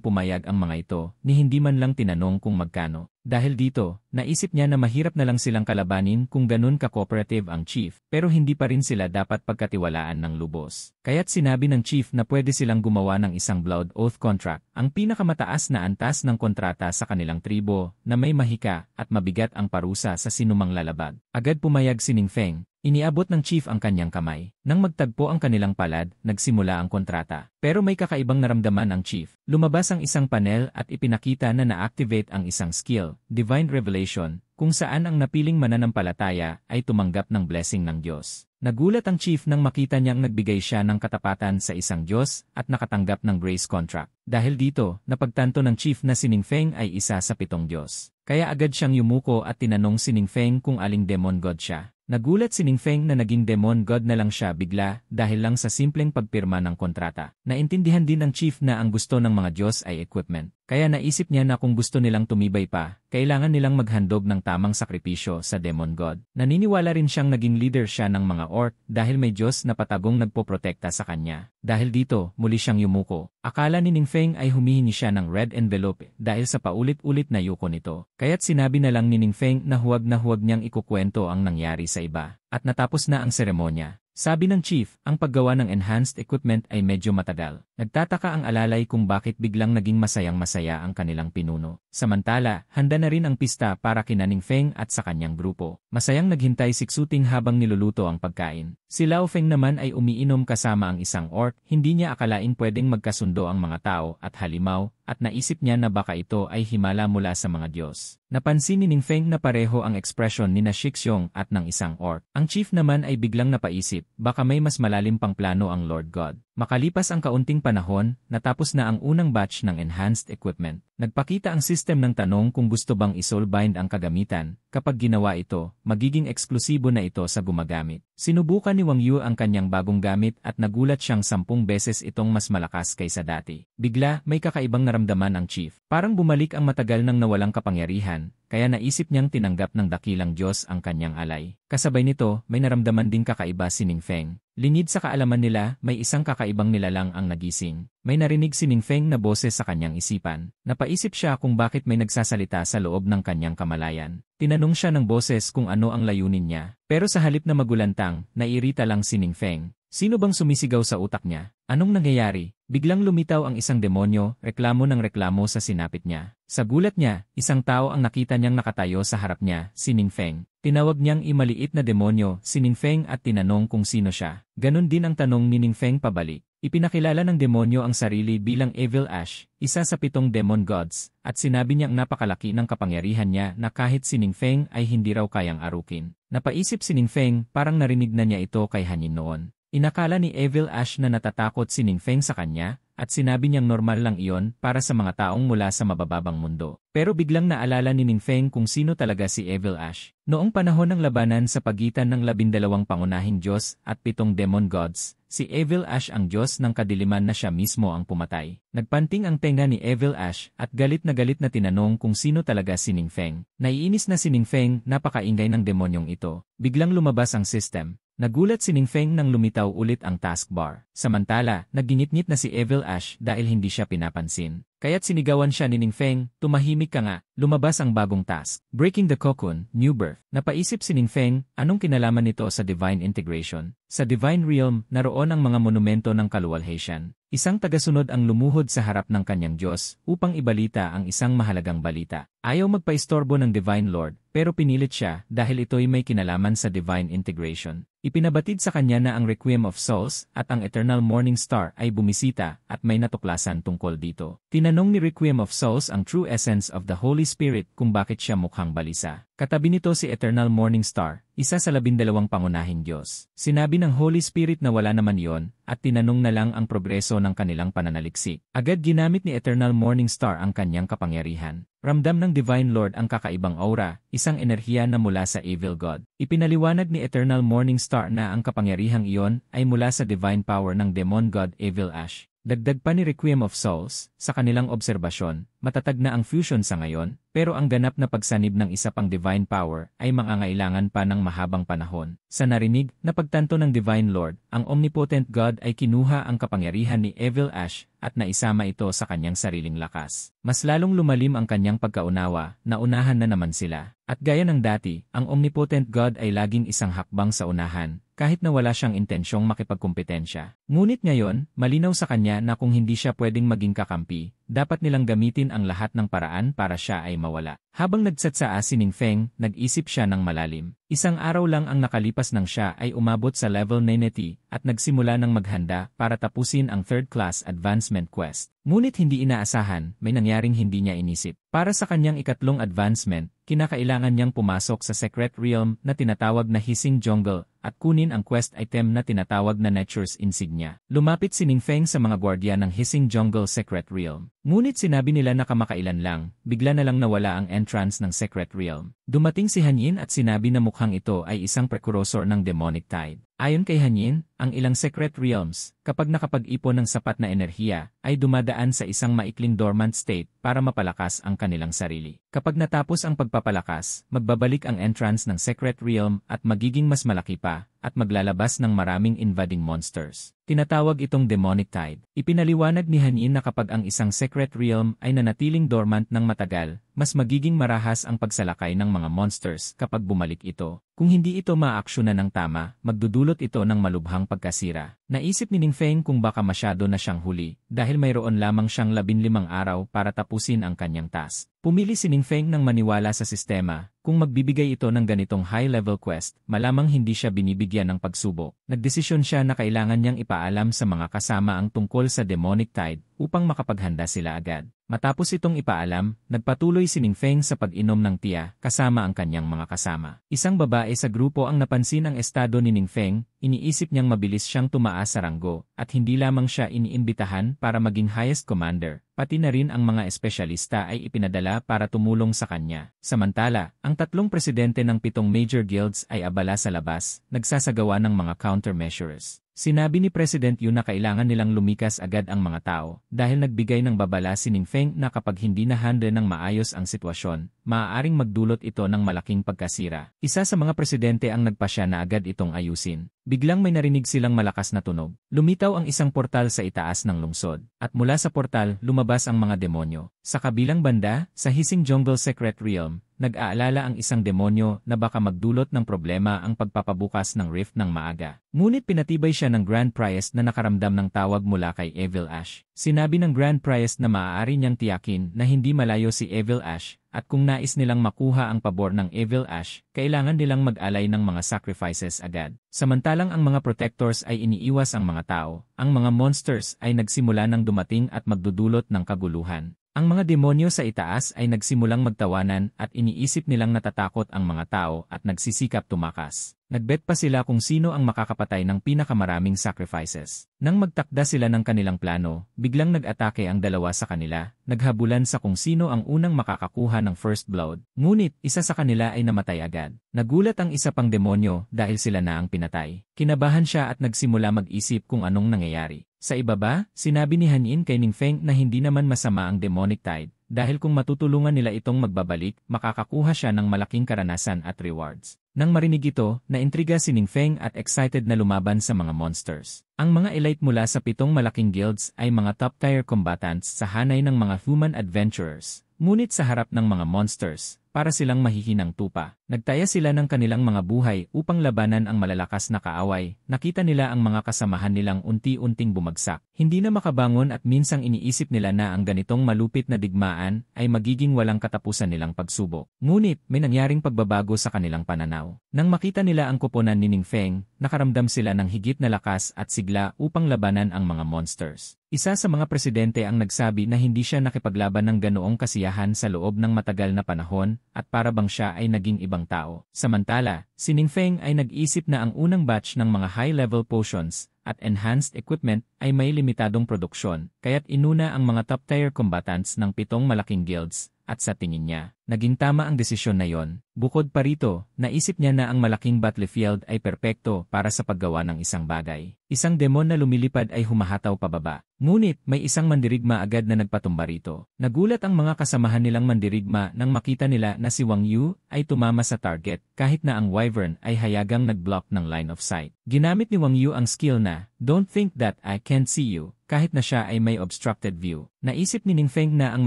pumayag ang mga ito ni hindi man lang tinanong kung magkano. Dahil dito, naisip niya na mahirap na lang silang kalabanin kung ganon ka-cooperative ang chief, pero hindi pa rin sila dapat pagkatiwalaan ng lubos. Kaya't sinabi ng chief na pwede silang gumawa ng isang Blood Oath contract, ang pinakamataas na antas ng kontrata sa kanilang tribo na may mahika at mabigat ang parusa sa sinumang lalabag. Agad pumayag si Ningfeng. Iniabot ng chief ang kanyang kamay. Nang magtagpo ang kanilang palad, nagsimula ang kontrata. Pero may kakaibang naramdaman ang chief. Lumabas ang isang panel at ipinakita na na-activate ang isang skill, Divine Revelation, kung saan ang napiling mananampalataya ay tumanggap ng blessing ng Diyos. Nagulat ang chief nang makita niyang nagbigay siya ng katapatan sa isang Diyos at nakatanggap ng grace contract. Dahil dito, napagtanto ng chief na si Ningfeng ay isa sa 7 Diyos. Kaya agad siyang yumuko at tinanong si Ningfeng kung aling demon god siya. Nagulat si Ningfeng na naging demon god na lang siya bigla dahil lang sa simpleng pagpirma ng kontrata. Naintindihan din ng chief na ang gusto ng mga Diyos ay equipment. Kaya naisip niya na kung gusto nilang tumibay pa, kailangan nilang maghandog ng tamang sakripisyo sa demon god. Naniniwala rin siyang naging leader siya ng mga orc dahil may Diyos na patagong nagpoprotekta sa kanya. Dahil dito, muli siyang yumuko. Akala ni Ningfeng ay humihingi siya ng red envelope dahil sa paulit-ulit na yuko nito. Kaya't sinabi na lang ni Ningfeng na huwag niyang ikukwento ang nangyari sa iba. At natapos na ang seremonya. Sabi ng chief, ang paggawa ng enhanced equipment ay medyo matagal. Nagtataka ang alalay kung bakit biglang naging masayang-masaya ang kanilang pinuno. Samantala, handa na rin ang pista para kina Ningfeng at sa kanyang grupo. Masayang naghintay si Xuting habang niluluto ang pagkain. Si Lao Feng naman ay umiinom kasama ang isang orc, hindi niya akalain pwedeng magkasundo ang mga tao at halimaw, at naisip niya na baka ito ay himala mula sa mga Diyos. Napansin ni Ningfeng na pareho ang ekspresyon ni Shixiong at ng isang orc. Ang chief naman ay biglang napaisip, baka may mas malalim pang plano ang Lord God. Makalipas ang kaunting panahon, natapos na ang unang batch ng enhanced equipment. Nagpakita ang system ng tanong kung gusto bang isoulbind ang kagamitan. Kapag ginawa ito, magiging eksklusibo na ito sa gumagamit. Sinubukan ni Wang Yu ang kanyang bagong gamit at nagulat siyang 10 beses itong mas malakas kaysa dati. Bigla, may kakaibang naramdaman ang chief. Parang bumalik ang matagal nang nawalang kapangyarihan, kaya naisip niyang tinanggap ng dakilang Diyos ang kanyang alay. Kasabay nito, may naramdaman din kakaiba si Ningfeng. Lingid sa kaalaman nila, may isang kakaibang nilalang ang nagising. May narinig si Ningfeng na boses sa kanyang isipan. Napaisip siya kung bakit may nagsasalita sa loob ng kanyang kamalayan. Tinanong siya ng boses kung ano ang layunin niya. Pero sa halip na magulantang, naiirita lang si Ningfeng. Sino bang sumisigaw sa utak niya? Anong nangyayari? Biglang lumitaw ang isang demonyo, reklamo ng reklamo sa sinapit niya. Sa gulat niya, isang tao ang nakita niyang nakatayo sa harap niya, si Ningfeng. Tinawag niyang imaliit na demonyo, si Ningfeng at tinanong kung sino siya. Ganon din ang tanong ni Ningfeng pabalik. Ipinakilala ng demonyo ang sarili bilang Evil Ash, isa sa 7 demon gods, at sinabi niyang napakalaki ng kapangyarihan niya na kahit si Ningfeng ay hindi raw kayang arukin. Napaisip si Ningfeng, parang narinig na niya ito kay Hanyin noon. Inakala ni Evil Ash na natatakot si Ningfeng sa kanya, at sinabi niyang normal lang iyon para sa mga taong mula sa mabababang mundo. Pero biglang naalala ni Ningfeng kung sino talaga si Evil Ash. Noong panahon ng labanan sa pagitan ng 12 pangunahing Diyos at 7 demon gods, si Evil Ash ang Diyos ng kadiliman na siya mismo ang pumatay. Nagpanting ang tenga ni Evil Ash at galit na tinanong kung sino talaga si Ningfeng. Naiinis na si Ningfeng, napakaingay ng demonyong ito. Biglang lumabas ang system. Nagulat si Ningfeng nang lumitaw ulit ang taskbar. Samantala, nagingit-ngit na si Evil Ash dahil hindi siya pinapansin. Kaya't sinigawan siya ni Ningfeng, tumahimik ka nga, lumabas ang bagong task. Breaking the Cocoon, New Birth. Napaisip si Ningfeng, anong kinalaman nito sa Divine Integration? Sa Divine Realm, naroon ang mga monumento ng kaluwalhatian. Isang tagasunod ang lumuhod sa harap ng kanyang Diyos upang ibalita ang isang mahalagang balita. Ayaw magpaistorbo ng Divine Lord, pero pinilit siya dahil ito'y may kinalaman sa Divine Integration. Ipinabatid sa kanya na ang Requiem of Souls at ang Eternal Morning Star ay bumisita at may natuklasan tungkol dito. Tinanong ni Requiem of Souls ang true essence of the Holy Spirit kung bakit siya mukhang balisa. Katabi nito si Eternal Morning Star, isa sa 12 pangunahing Diyos. Sinabi ng Holy Spirit na wala naman iyon, at tinanong na lang ang progreso ng kanilang pananaliksik. Agad ginamit ni Eternal Morning Star ang kanyang kapangyarihan. Ramdam ng Divine Lord ang kakaibang aura, isang enerhiya na mula sa Evil God. Ipinaliwanag ni Eternal Morning Star na ang kapangyarihang iyon ay mula sa divine power ng Demon God Evil Ash. Dagdag pa ni Requiem of Souls, sa kanilang obserbasyon, matatag na ang fusion sa ngayon, pero ang ganap na pagsanib ng isa pang divine power ay mangangailangan pa ng mahabang panahon. Sa narinig na pagtanto ng Divine Lord, ang Omnipotent God ay kinuha ang kapangyarihan ni Evil Ash at naisama ito sa kanyang sariling lakas. Mas lalong lumalim ang kanyang pagkaunawa, naunahan na naman sila. At gaya ng dati, ang Omnipotent God ay laging isang hakbang sa unahan, kahit na wala siyang intensyong makipagkumpetensya. Ngunit ngayon, malinaw sa kanya na kung hindi siya pwedeng maging kakampi, dapat nilang gamitin ang lahat ng paraan para siya ay mawala. Habang nagsatsaa si Ningfeng, nag-isip siya ng malalim. Isang araw lang ang nakalipas nang siya ay umabot sa level 90 at nagsimula ng maghanda para tapusin ang 3rd class advancement quest. Ngunit hindi inaasahan, may nangyaring hindi niya inisip. Para sa kanyang ikatlong advancement, kinakailangan niyang pumasok sa secret realm na tinatawag na Hissing Jungle at kunin ang quest item na tinatawag na Nature's Insignia. Lumapit si Ningfeng sa mga gwardiya ng Hissing Jungle Secret Realm. Ngunit sinabi nila na kamakailan lang, bigla na lang nawala ang entrance ng Secret Realm. Dumating si Hanyin at sinabi na mukhang ito ay isang precursor ng Demonic Tide. Ayon kay Hanyin, ang ilang secret realms, kapag nakapag-ipon ng sapat na enerhiya, ay dumadaan sa isang maikling dormant state para mapalakas ang kanilang sarili. Kapag natapos ang pagpapalakas, magbabalik ang entrance ng secret realm at magiging mas malaki pa, at maglalabas ng maraming invading monsters. Tinatawag itong Demonic Tide. Ipinaliwanag ni Hanyin na kapag ang isang secret realm ay nanatiling dormant ng matagal, mas magiging marahas ang pagsalakay ng mga monsters kapag bumalik ito. Kung hindi ito maaaksyonan ng tama, magdudulot ito ng malubhang pagkasira. Naisip ni Ningfeng kung baka masyado na siyang huli, dahil mayroon lamang siyang 15 araw para tapusin ang kanyang task. Pumili si Ningfeng ng maniwala sa sistema. Kung magbibigay ito ng ganitong high-level quest, malamang hindi siya binibigyan ng pagsubok. Nagdesisyon siya na kailangan niyang ipaalam sa mga kasama ang tungkol sa Demonic Tide upang makapaghanda sila agad. Matapos itong ipaalam, nagpatuloy si Ningfeng sa pag-inom ng tiya kasama ang kanyang mga kasama. Isang babae sa grupo ang napansin ang estado ni Ningfeng, iniisip niyang mabilis siyang tumaas sa ranggo at hindi lamang siya iniimbitahan para maging highest commander, pati na rin ang mga espesyalista ay ipinadala para tumulong sa kanya. Samantala, ang 3 presidente ng 7 major guilds ay abala sa labas, nagsasagawa ng mga countermeasures. Sinabi ni President Yu na kailangan nilang lumikas agad ang mga tao dahil nagbigay ng babala si Ningfeng na kapag hindi na-handle ng maayos ang sitwasyon, maaaring magdulot ito ng malaking pagkasira. Isa sa mga presidente ang nagpasya na agad itong ayusin. Biglang may narinig silang malakas na tunog. Lumitaw ang isang portal sa itaas ng lungsod, at mula sa portal lumabas ang mga demonyo. Sa kabilang banda, sa Hissing Jungle Secret Realm, nag-aalala ang isang demonyo na baka magdulot ng problema ang pagpapabukas ng rift ng maaga. Ngunit pinatibay siya ng Grand Priest na nakaramdam ng tawag mula kay Evil Ash. Sinabi ng Grand Priest na maaari niyang tiyakin na hindi malayo si Evil Ash, at kung nais nilang makuha ang pabor ng Evil Ash, kailangan nilang mag-alay ng mga sacrifices agad. Samantalang ang mga protectors ay iniiwas ang mga tao, ang mga monsters ay nagsimula ng dumating at magdudulot ng kaguluhan. Ang mga demonyo sa itaas ay nagsimulang magtawanan at iniisip nilang natatakot ang mga tao at nagsisikap tumakas. Nagbet pa sila kung sino ang makakapatay ng pinakamaraming sacrifices. Nang magtakda sila ng kanilang plano, biglang nag-atake ang dalawa sa kanila, naghabulan sa kung sino ang unang makakakuha ng first blood. Ngunit, isa sa kanila ay namatay agad. Nagulat ang isa pang demonyo dahil sila na ang pinatay. Kinabahan siya at nagsimula mag-isip kung anong nangyayari. Sa ibaba, sinabi ni Hanyin kay Ningfeng na hindi naman masama ang demonic tide, dahil kung matutulungan nila itong magbabalik, makakakuha siya ng malaking karanasan at rewards. Nang marinig ito, naintriga si Ningfeng at excited na lumaban sa mga monsters. Ang mga elite mula sa 7 malaking guilds ay mga top-tier combatants sa hanay ng mga human adventurers. Ngunit sa harap ng mga monsters, para silang mahihinang tupa. Nagtaya sila ng kanilang mga buhay upang labanan ang malalakas na kaaway. Nakita nila ang mga kasamahan nilang unti-unting bumagsak. Hindi na makabangon at minsang iniisip nila na ang ganitong malupit na digmaan ay magiging walang katapusan nilang pagsubok. Ngunit may nangyaring pagbabago sa kanilang pananaw. Nang makita nila ang koponan ni Ningfeng, nakaramdam sila ng higit na lakas at sigla upang labanan ang mga monsters. Isa sa mga presidente ang nagsabi na hindi siya nakipaglaban ng ganoong kasiyahan sa loob ng matagal na panahon at para bang siya ay naging ibang tao. Samantala, si Ningfeng ay nag-isip na ang unang batch ng mga high-level potions at enhanced equipment ay may limitadong produksyon, kaya't inuna ang mga top-tier combatants ng 7 malaking guilds. At sa tingin niya, naging tama ang desisyon na yon. Bukod pa rito, naisip niya na ang malaking battlefield ay perpekto para sa paggawa ng isang bagay. Isang demon na lumilipad ay humahataw pababa. Ngunit may isang mandirigma agad na nagpatumba rito. Nagulat ang mga kasamahan nilang mandirigma nang makita nila na si Wang Yu ay tumama sa target kahit na ang Wyvern ay hayagang nag-block ng line of sight. Ginamit ni Wang Yu ang skill na, "Don't think that I can't see you." Kahit na siya ay may obstructed view. Naisip ni Ningfeng na ang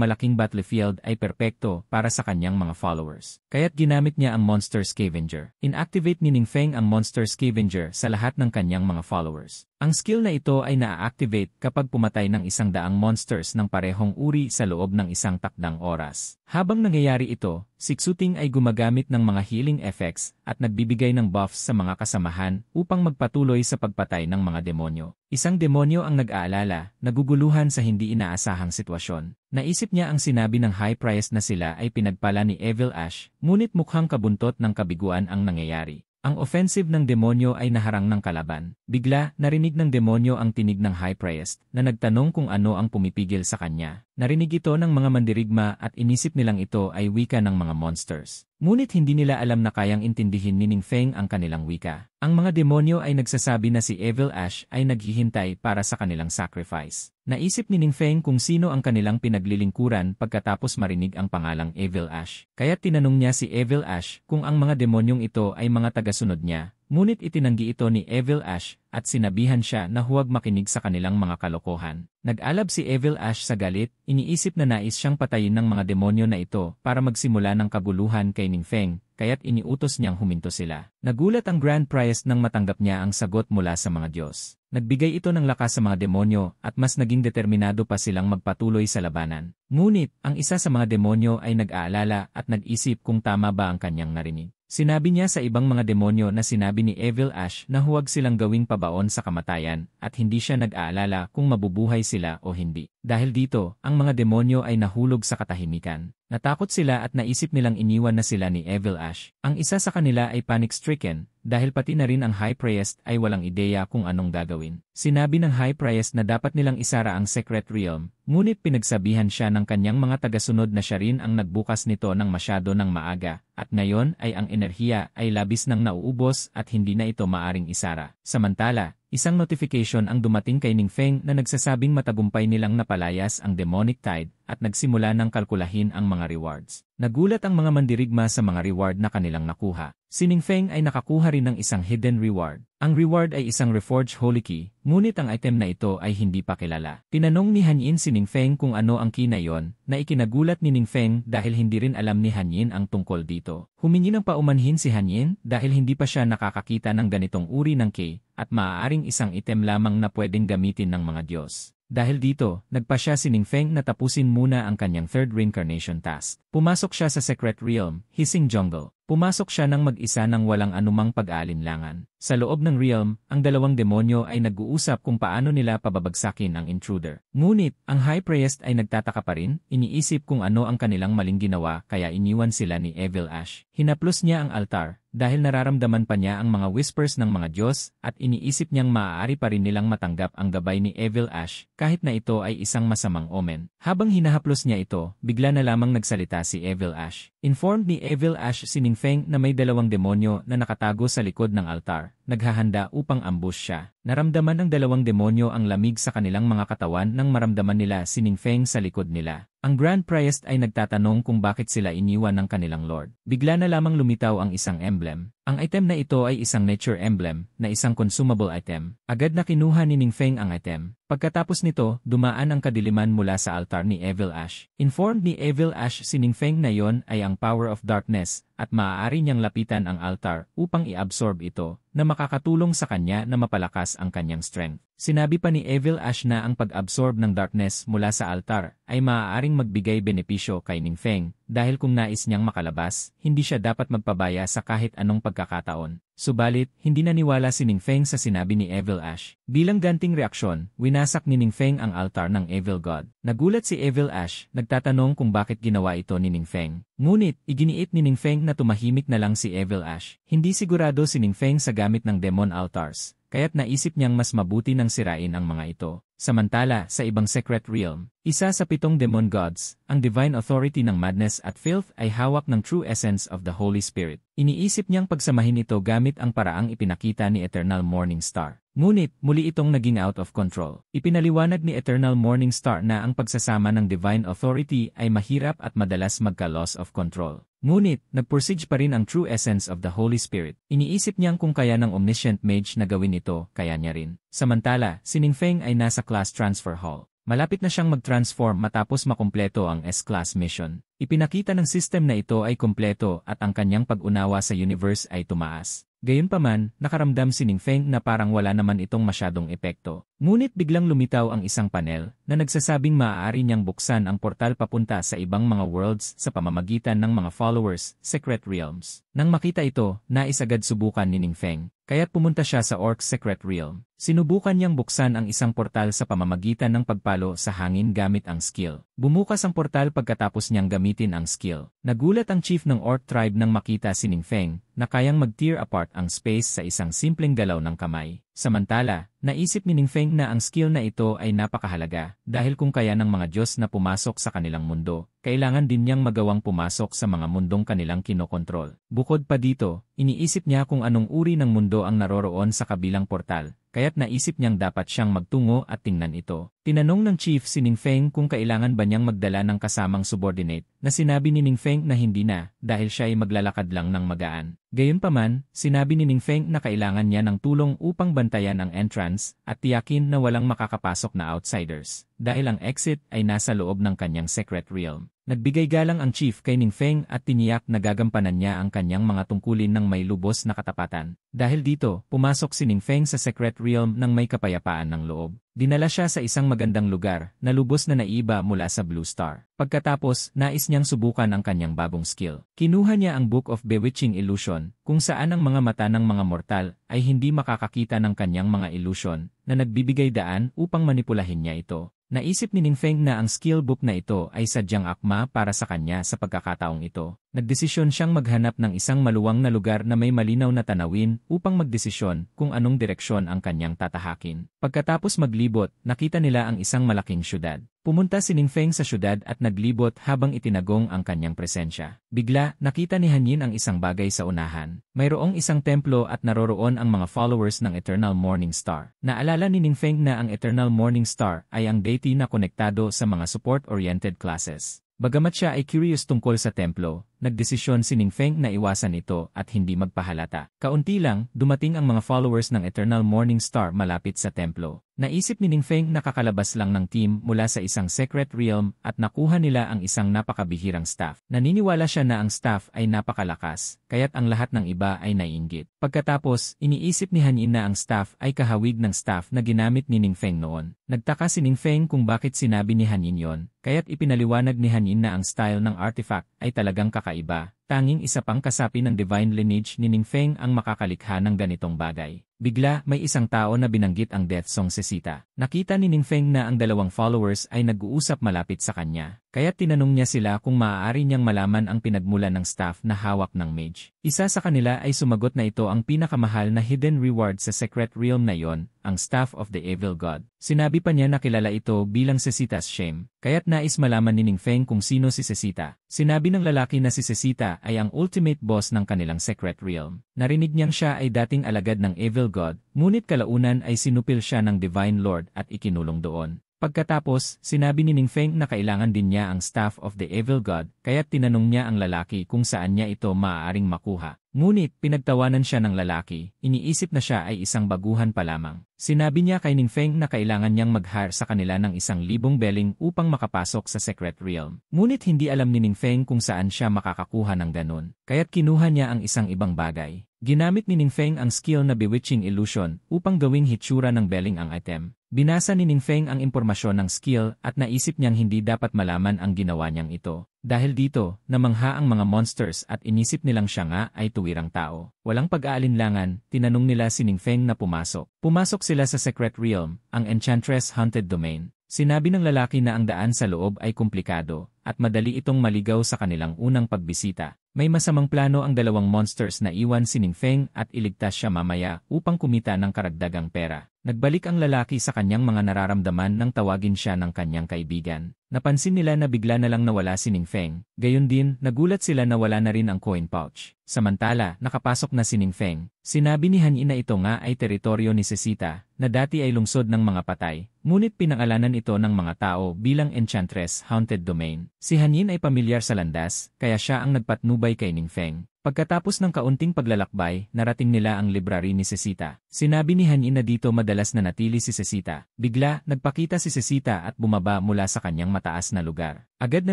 malaking battlefield ay perpekto para sa kanyang mga followers. Kaya't ginamit niya ang Monster Scavenger. Inactivate ni Ningfeng ang Monster Scavenger sa lahat ng kanyang mga followers. Ang skill na ito ay na-activate kapag pumatay ng 100 monsters ng parehong uri sa loob ng isang takdang oras. Habang nangyayari ito, si Xuting ay gumagamit ng mga healing effects at nagbibigay ng buffs sa mga kasamahan upang magpatuloy sa pagpatay ng mga demonyo. Isang demonyo ang nag-aalala, naguguluhan sa hindi inaasahang sitwasyon. Naisip niya ang sinabi ng High Priest na sila ay pinagpala ni Evil Ash, ngunit mukhang kabuntot ng kabiguan ang nangyayari. Ang offensive ng demonyo ay naharang ng kalaban. Bigla, narinig ng demonyo ang tinig ng High Priest na nagtanong kung ano ang pumipigil sa kanya. Narinig ito ng mga mandirigma at inisip nilang ito ay wika ng mga monsters. Ngunit hindi nila alam na kayang intindihin ni Ningfeng ang kanilang wika. Ang mga demonyo ay nagsasabi na si Evil Ash ay naghihintay para sa kanilang sacrifice. Naisip ni Ningfeng kung sino ang kanilang pinaglilingkuran pagkatapos marinig ang pangalang Evil Ash. Kaya tinanong niya si Evil Ash kung ang mga demonyong ito ay mga tagasunod niya. Ngunit itinanggi ito ni Evil Ash at sinabihan siya na huwag makinig sa kanilang mga kalokohan. Nag-alab si Evil Ash sa galit, iniisip na nais siyang patayin ng mga demonyo na ito para magsimula ng kaguluhan kay Ningfeng, kaya't iniutos niyang huminto sila. Nagulat ang Grand Priest nang matanggap niya ang sagot mula sa mga Diyos. Nagbigay ito ng lakas sa mga demonyo at mas naging determinado pa silang magpatuloy sa labanan. Ngunit, ang isa sa mga demonyo ay nag-aalala at nag-isip kung tama ba ang kanyang narinig. Sinabi niya sa ibang mga demonyo na sinabi ni Evil Ash na huwag silang gawing pabaon sa kamatayan at hindi siya nag-aalala kung mabubuhay sila o hindi. Dahil dito, ang mga demonyo ay nahulog sa katahimikan. Natakot sila at naisip nilang iniwan na sila ni Evil Ash. Ang isa sa kanila ay panic-stricken dahil pati na rin ang High Priest ay walang ideya kung anong gagawin. Sinabi ng High Priest na dapat nilang isara ang Secret Realm, ngunit pinagsabihan siya ng kanyang mga tagasunod na siya rin ang nagbukas nito ng masyado ng maaga, at ngayon ay ang enerhiya ay labis nang nauubos at hindi na ito maaring isara. Samantala, isang notification ang dumating kay Ningfeng na nagsasabing matagumpay nilang napalayas ang demonic tide at nagsimula ng kalkulahin ang mga rewards. Nagulat ang mga mandirigma sa mga reward na kanilang nakuha. Si Ningfeng ay nakakuha rin ng isang hidden reward. Ang reward ay isang reforged holy key, ngunit ang item na ito ay hindi pa kilala. Tinanong ni Hanyin si Ningfeng kung ano ang key na iyon, na ikinagulat ni Ningfeng dahil hindi rin alam ni Hanyin ang tungkol dito. Humingi ng paumanhin si Hanyin dahil hindi pa siya nakakakita ng ganitong uri ng key at maaaring isang item lamang na pwedeng gamitin ng mga Diyos. Dahil dito, nagpasya si Ningfeng na tapusin muna ang kanyang third reincarnation task. Pumasok siya sa Secret Realm, Hissing Jungle. Pumasok siya ng mag-isa ng walang anumang pag-aalinlangan. Sa loob ng realm, ang dalawang demonyo ay nag-uusap kung paano nila pababagsakin ang intruder. Ngunit, ang High Priest ay nagtataka pa rin, iniisip kung ano ang kanilang maling ginawa kaya iniwan sila ni Evil Ash. Hinaplos niya ang altar, dahil nararamdaman pa niya ang mga whispers ng mga Diyos at iniisip niyang maaari pa rin nilang matanggap ang gabay ni Evil Ash kahit na ito ay isang masamang omen. Habang hinahaplos niya ito, bigla na lamang nagsalita si Evil Ash. Informed ni Evil Ash si Ningfeng na may dalawang demonyo na nakatago sa likod ng altar, naghahanda upang ambush siya. Naramdaman ng dalawang demonyo ang lamig sa kanilang mga katawan nang maramdaman nila si Ningfeng sa likod nila. Ang Grand Priest ay nagtatanong kung bakit sila iniwan ng kanilang Lord. Bigla na lamang lumitaw ang isang emblem. Ang item na ito ay isang nature emblem, na isang consumable item. Agad na kinuha ni Ningfeng ang item. Pagkatapos nito, dumaan ang kadiliman mula sa altar ni Evil Ash. Informed ni Evil Ash si Ningfeng na yon ay ang power of darkness, at maaari niyang lapitan ang altar upang i-absorb ito, na makakatulong sa kanya na mapalakas ang kanyang strength. Sinabi pa ni Evil Ash na ang pag-absorb ng darkness mula sa altar ay maaaring magbigay benepisyo kay Ningfeng dahil kung nais niyang makalabas, hindi siya dapat magpabaya sa kahit anong pagkakataon. Subalit, hindi naniwala si Ningfeng sa sinabi ni Evil Ash. Bilang ganting reaksyon, winasak ni Ningfeng ang altar ng Evil God. Nagulat si Evil Ash, nagtatanong kung bakit ginawa ito ni Ningfeng. Ngunit, iginiit ni Ningfeng na tumahimik na lang si Evil Ash. Hindi sigurado si Ningfeng sa gamit ng demon altars, kaya't naisip niyang mas mabuti nang sirain ang mga ito. Samantala, sa ibang secret realm, isa sa 7 demon gods, ang divine authority ng madness at filth ay hawak ng true essence of the Holy Spirit. Iniisip niyang pagsamahin ito gamit ang paraang ipinakita ni Eternal Morning Star. Ngunit, muli itong naging out of control. Ipinaliwanag ni Eternal Morning Star na ang pagsasama ng divine authority ay mahirap at madalas magka-loss of control. Ngunit, nagpursige pa rin ang true essence of the Holy Spirit. Iniisip niyang kung kaya ng omniscient mage na gawin ito, kaya niya rin. Samantala, si Ningfeng ay nasa class transfer hall. Malapit na siyang mag-transform matapos makumpleto ang S-class mission. Ipinakita ng system na ito ay kumpleto at ang kanyang pag-unawa sa universe ay tumaas. Gayunpaman, nakaramdam si Ningfeng na parang wala naman itong masyadong epekto. Ngunit biglang lumitaw ang isang panel na nagsasabing maaari niyang buksan ang portal papunta sa ibang mga worlds sa pamamagitan ng mga followers, secret realms. Nang makita ito, nais agad subukan ni Ningfeng, kaya't pumunta siya sa Orc's secret realm. Sinubukan niyang buksan ang isang portal sa pamamagitan ng pagpalo sa hangin gamit ang skill. Bumukas ang portal pagkatapos niyang gamitin ang skill. Nagulat ang chief ng Orc tribe nang makita si Ningfeng na kayang mag-tear apart ang space sa isang simpleng galaw ng kamay. Samantala, naisip ni Ningfeng na ang skill na ito ay napakahalaga dahil kung kaya ng mga Diyos na pumasok sa kanilang mundo, kailangan din niyang magawang pumasok sa mga mundong kanilang kinokontrol. Bukod pa dito, iniisip niya kung anong uri ng mundo ang naroroon sa kabilang portal, kaya't naisip niyang dapat siyang magtungo at tingnan ito. Tinanong ng chief si Ningfeng kung kailangan ba niyang magdala ng kasamang subordinate, na sinabi ni Ningfeng na hindi na, dahil siya ay maglalakad lang ng magaan. Gayunpaman, sinabi ni Ningfeng na kailangan niya ng tulong upang bantayan ang entrance at tiyakin na walang makakapasok na outsiders, dahil ang exit ay nasa loob ng kanyang secret realm. Nagbigay galang ang chief kay Ningfeng at tiniyak na gagampanan niya ang kanyang mga tungkulin ng may lubos na katapatan. Dahil dito, pumasok si Ningfeng sa secret realm ng may kapayapaan ng loob. Dinala siya sa isang magandang lugar na lubos na naiba mula sa Blue Star. Pagkatapos, nais niyang subukan ang kanyang bagong skill. Kinuha niya ang Book of Bewitching Illusion, kung saan ang mga mata ng mga mortal ay hindi makakakita ng kanyang mga illusion na nagbibigay daan upang manipulahin niya ito. Naisip ni Ningfeng na ang skill book na ito ay sadyang akma para sa kanya sa pagkakataong ito. Nagdesisyon siyang maghanap ng isang maluwang na lugar na may malinaw na tanawin upang magdesisyon kung anong direksyon ang kanyang tatahakin. Pagkatapos maglibot, nakita nila ang isang malaking syudad. Pumunta si Ningfeng sa syudad at naglibot habang itinagong ang kanyang presensya. Bigla, nakita ni Hanyin ang isang bagay sa unahan. Mayroong isang templo at naroroon ang mga followers ng Eternal Morning Star. Naalala ni Ningfeng na ang Eternal Morning Star ay ang deity na konektado sa mga support-oriented classes. Bagamat siya ay curious tungkol sa templo, nagdesisyon si Ningfeng na iwasan ito at hindi magpahalata. Kaunti lang, dumating ang mga followers ng Eternal Morning Star malapit sa templo. Naisip ni Ningfeng na kakalabas lang ng team mula sa isang secret realm at nakuha nila ang isang napakabihirang staff. Naniniwala siya na ang staff ay napakalakas, kaya't ang lahat ng iba ay naiinggit. Pagkatapos, iniisip ni Hanyin na ang staff ay kahawig ng staff na ginamit ni Ningfeng noon. Nagtaka si Ningfeng kung bakit sinabi ni Hanyin yon, kaya't ipinaliwanag ni Hanyin na ang style ng artifact ay talagang kakaiba. Tanging isa pang kasapi ng divine lineage ni Ningfeng ang makakalikha ng ganitong bagay. Bigla, may isang tao na binanggit ang death song Sesita. Nakita ni Ningfeng na ang dalawang followers ay nag-uusap malapit sa kanya. Kaya tinanong niya sila kung maaari niyang malaman ang pinagmulan ng staff na hawak ng mage. Isa sa kanila ay sumagot na ito ang pinakamahal na hidden reward sa secret realm na yon, ang Staff of the Evil God. Sinabi pa niya na kilala ito bilang Sesita's Shame, kaya't nais malaman ni Ningfeng kung sino si Sesita. Sinabi ng lalaki na si Sesita ay ang ultimate boss ng kanilang secret realm. Narinig niyang siya ay dating alagad ng Evil God, ngunit kalaunan ay sinupil siya ng Divine Lord at ikinulong doon. Pagkatapos, sinabi ni Ningfeng na kailangan din niya ang Staff of the Evil God, kaya't tinanong niya ang lalaki kung saan niya ito maaaring makuha. Ngunit, pinagtawanan siya ng lalaki, iniisip na siya ay isang baguhan pa lamang. Sinabi niya kay Ningfeng na kailangan niyang mag-hire sa kanila ng 1,000 beling upang makapasok sa Secret Realm. Ngunit hindi alam ni Ningfeng kung saan siya makakakuha ng ganun, kaya't kinuha niya ang isang ibang bagay. Ginamit ni Ningfeng ang skill na Bewitching Illusion upang gawing hitsura ng beling ang item. Binasa ni Ningfeng ang impormasyon ng skill at naisip niyang hindi dapat malaman ang ginawa niyang ito. Dahil dito, namangha ang mga monsters at inisip nilang siya nga ay tuwirang tao. Walang pag-aalinlangan, tinanong nila si Ningfeng na pumasok. Pumasok sila sa Secret Realm, ang Enchantress Haunted Domain. Sinabi ng lalaki na ang daan sa loob ay komplikado at madali itong maligaw sa kanilang unang pagbisita. May masamang plano ang dalawang monsters na iwan si Ningfeng at iligtas siya mamaya upang kumita ng karagdagang pera. Nagbalik ang lalaki sa kanyang mga nararamdaman nang tawagin siya ng kanyang kaibigan. Napansin nila na bigla na lang nawala si Ningfeng. Gayon din, nagulat sila na wala na rin ang coin pouch. Samantala, nakapasok na si Ningfeng. Sinabi ni Hanyin na ito nga ay teritoryo ni Sesita, na dati ay lungsod ng mga patay. Ngunit pinangalanan ito ng mga tao bilang Enchantress Haunted Domain. Si Hanyin ay pamilyar sa landas, kaya siya ang nagpatnubay kay Ningfeng. Pagkatapos ng kaunting paglalakbay, narating nila ang library ni Sesita. Sinabi ni Hanyin na dito madalas na natili si Sesita. Bigla, nagpakita si Sesita at bumaba mula sa kanyang mataas na lugar. Agad na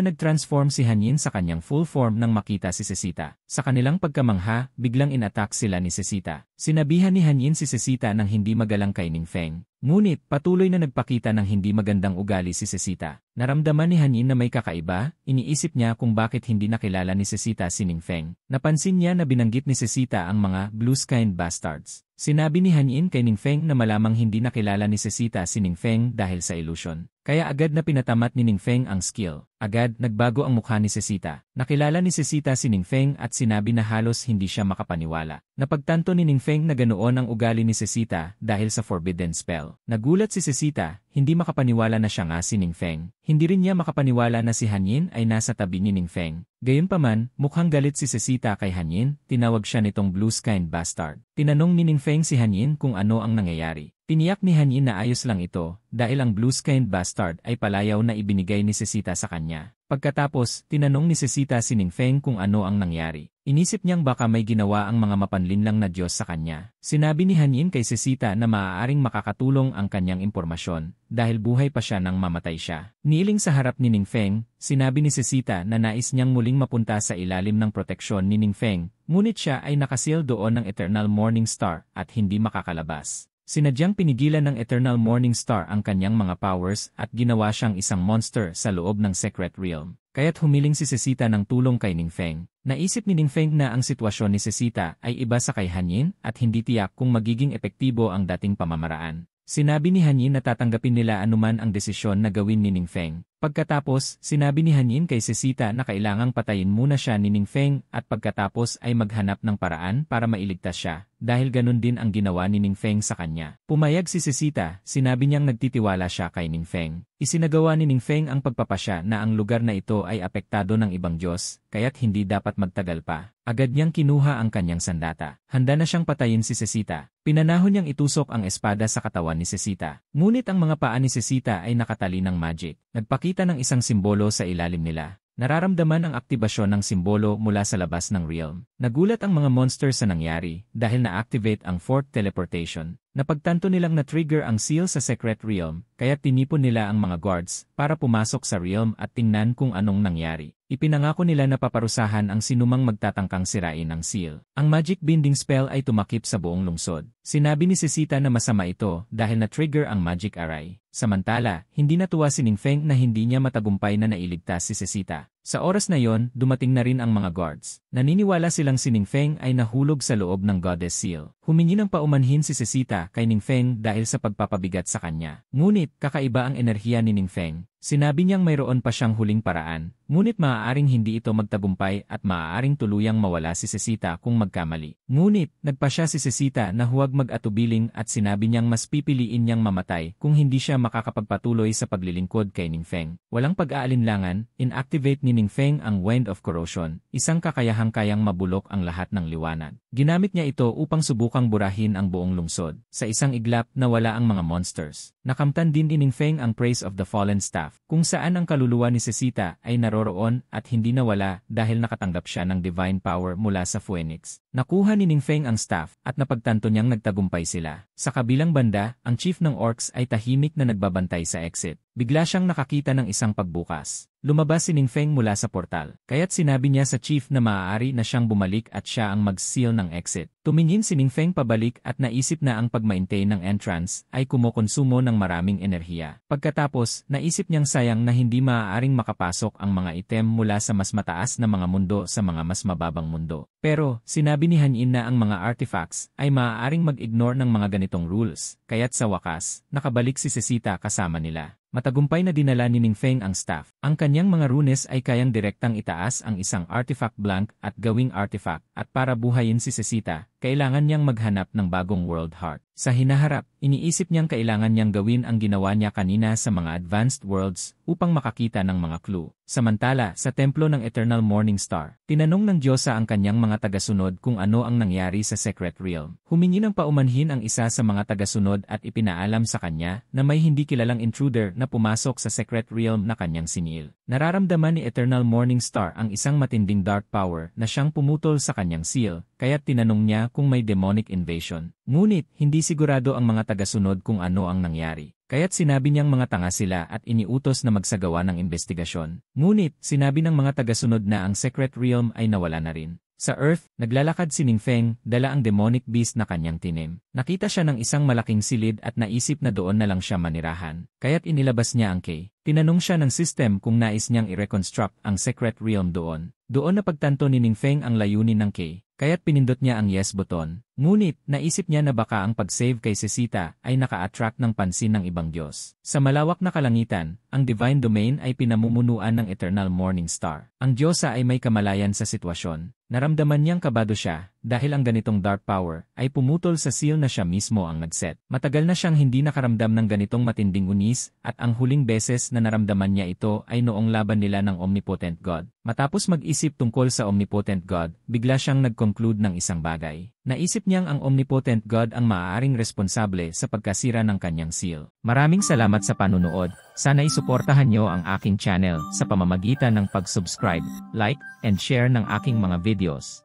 nag-transform si Hanyin sa kanyang full form nang makita si Sesita. Sa kanilang pagkamangha, biglang in-attack sila ni Sesita. Sinabihan ni Hanyin si Sesita nang hindi magalang kay Ningfeng. Ngunit, patuloy na nagpakita ng hindi magandang ugali si Sesita. Naramdaman ni Hanyin na may kakaiba, iniisip niya kung bakit hindi nakilala ni Sesita si Ningfeng. Napansin niya na binanggit ni Sesita ang mga blue-skinned bastards. Sinabi ni Hanyin kay Ningfeng na malamang hindi nakilala ni Sesita si Ningfeng dahil sa illusion. Kaya agad na pinatamat ni Ningfeng ang skill. Agad, nagbago ang mukha ni Sesita. Nakilala ni Sesita si Ningfeng at sinabi na halos hindi siya makapaniwala. Napagtanto ni Ningfeng na ganoon ang ugali ni Sesita dahil sa forbidden spell. Nagulat si Sesita, hindi makapaniwala na siya nga si Ningfeng. Hindi rin niya makapaniwala na si Hanyin ay nasa tabi ni Ningfeng. Gayunpaman, mukhang galit si Sesita kay Hanyin, tinawag siya nitong blue-skinned bastard. Tinanong ni Ningfeng si Hanyin kung ano ang nangyayari. Tiniyak ni Hanyin na ayos lang ito, dahil ang blue-skinned bastard ay palayaw na ibinigay ni Sesita sa kanya. Pagkatapos, tinanong ni Sesita si Ningfeng kung ano ang nangyari. Inisip niyang baka may ginawa ang mga mapanlinlang na Diyos sa kanya. Sinabi ni Hanyin kay Sesita na maaaring makakatulong ang kanyang impormasyon, dahil buhay pa siya nang mamatay siya. Niiling sa harap ni Ningfeng, sinabi ni Sesita na nais niyang muling mapunta sa ilalim ng proteksyon ni Ningfeng, ngunit siya ay nakasil doon ng Eternal Morning Star at hindi makakalabas. Sinadyang pinigilan ng Eternal Morning Star ang kanyang mga powers at ginawa siyang isang monster sa loob ng Secret Realm. Kaya't humiling si Sesita ng tulong kay Ningfeng. Naisip ni Ningfeng na ang sitwasyon ni Sesita ay iba sa kay Hanyin at hindi tiyak kung magiging epektibo ang dating pamamaraan. Sinabi ni Hanyin na tatanggapin nila anuman ang desisyon na gawin ni Ningfeng. Pagkatapos, sinabi ni Hanyin kay Sisita na kailangang patayin muna siya ni Ningfeng at pagkatapos ay maghanap ng paraan para mailigtas siya, dahil ganun din ang ginawa ni Ningfeng sa kanya. Pumayag si Sisita, sinabi niyang nagtitiwala siya kay Ningfeng. Isinagawa ni Ningfeng ang pagpapasya na ang lugar na ito ay apektado ng ibang Diyos, kaya't hindi dapat magtagal pa. Agad niyang kinuha ang kanyang sandata. Handa na siyang patayin si Sisita. Pinanahon niyang itusok ang espada sa katawan ni Sisita. Ngunit ang mga paa ni Sisita ay nakatali ng magic. Nagpakita ng isang simbolo sa ilalim nila. Nararamdaman ang aktibasyon ng simbolo mula sa labas ng realm. Nagulat ang mga monster sa nangyari dahil na-activate ang fourth teleportation. Napagtanto nilang na-trigger ang seal sa secret realm, kaya tinipon nila ang mga guards para pumasok sa realm at tingnan kung anong nangyari. Ipinangako nila na paparusahan ang sinumang magtatangkang sirain ang seal. Ang magic binding spell ay tumakip sa buong lungsod. Sinabi ni Sisita na masama ito dahil na-trigger ang magic array. Samantala, hindi natuwa si Ningfeng na hindi niya matagumpay na nailigtas si Sisita. Sa oras na yon, dumating na rin ang mga guards. Naniniwala silang si Ningfeng ay nahulog sa loob ng Goddess Seal. Humingi ng paumanhin si Sisita kay Ningfeng dahil sa pagpapabigat sa kanya. Ngunit, kakaiba ang enerhiya ni Ningfeng. Sinabi niyang mayroon pa siyang huling paraan, ngunit maaaring hindi ito magtagumpay at maaaring tuluyang mawala si Sisita kung magkamali. Ngunit, nagpasya si Sisita na huwag mag-atubiling at sinabi niyang mas pipiliin niyang mamatay kung hindi siya makakapagpatuloy sa paglilingkod kay Ningfeng. Walang pag-aalinlangan, inactivate ni Ningfeng ang Wind of Corrosion, isang kakayahang-kayang mabulok ang lahat ng liwanag. Ginamit niya ito upang subukang burahin ang buong lungsod. Sa isang iglap, nawala ang mga monsters. Nakamtan din ni Ningfeng ang Praise of the Fallen Staff, kung saan ang kaluluwa ni Sisita ay naroroon at hindi nawala dahil nakatanggap siya ng divine power mula sa Phoenix. Nakuha ni Ningfeng ang staff at napagtanto niyang nagtagumpay sila. Sa kabilang banda, ang chief ng orcs ay tahimik na nagbabantay sa exit. Bigla siyang nakakita ng isang pagbukas. Lumabas si Ningfeng mula sa portal, kaya't sinabi niya sa chief na maaari na siyang bumalik at siya ang mag-seal ng exit. Tumingin si Ningfeng pabalik at naisip na ang pag-maintain ng entrance ay kumokonsumo ng maraming enerhiya. Pagkatapos, naisip niyang sayang na hindi maaaring makapasok ang mga item mula sa mas mataas na mga mundo sa mga mas mababang mundo. Pero, sinabi ni Hanyin na ang mga artifacts ay maaaring mag-ignore ng mga ganitong rules, kaya't sa wakas, nakabalik si Sisita kasama nila. Matagumpay na dinala ni Ningfeng ang staff. Ang kanyang mga runes ay kayang direktang itaas ang isang artifact blank at gawing artifact at para buhayin si Sisita, kailangan niyang maghanap ng bagong world heart. Sa hinaharap, iniisip niyang kailangan niyang gawin ang ginawa niya kanina sa mga advanced worlds upang makakita ng mga clue. Samantala, sa templo ng Eternal Morning Star, tinanong ng Diyosa ang kanyang mga tagasunod kung ano ang nangyari sa Secret Realm. Humingi ng paumanhin ang isa sa mga tagasunod at ipinaalam sa kanya na may hindi kilalang intruder na pumasok sa Secret Realm na kanyang sinil. Nararamdaman ni Eternal Morning Star ang isang matinding dark power na siyang pumutol sa kanyang seal, kaya't tinanong niya kung may demonic invasion. Ngunit, hindi sigurado ang mga tagasunod kung ano ang nangyari. Kaya't sinabi niyang mga tanga sila at iniutos na magsagawa ng investigasyon. Ngunit, sinabi ng mga tagasunod na ang Secret Realm ay nawala na rin. Sa Earth, naglalakad si Ningfeng, dala ang demonic beast na kanyang tinim. Nakita siya ng isang malaking silid at naisip na doon na lang siya manirahan. Kaya't inilabas niya ang key. Tinanong siya ng system kung nais niyang i-reconstruct ang Secret Realm doon. Doon napagtanto ni Ningfeng ang layunin ng key, kaya't pinindot niya ang yes button. Ngunit, naisip niya na baka ang pag-save kay Sisita ay naka-attract ng pansin ng ibang Diyos. Sa malawak na kalangitan, ang Divine Domain ay pinamumunuan ng Eternal Morning Star. Ang Diyosa ay may kamalayan sa sitwasyon. Naramdaman niyang kabado siya dahil ang ganitong dark power ay pumutol sa seal na siya mismo ang nagset. Matagal na siyang hindi nakaramdam ng ganitong matinding unis at ang huling beses na naramdaman niya ito ay noong laban nila ng Omnipotent God. Matapos mag-isip tungkol sa Omnipotent God, bigla siyang nag-conclude ng isang bagay. Naisip niyang ang Omnipotent God ang maaaring responsable sa pagkasira ng kanyang seal. Maraming salamat sa panunood. Sana'y suportahan niyo ang aking channel sa pamamagitan ng pag-subscribe, like, and share ng aking mga videos.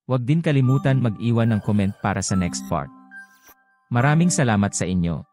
Huwag din kalimutan mag-iwan ng comment para sa next part. Maraming salamat sa inyo.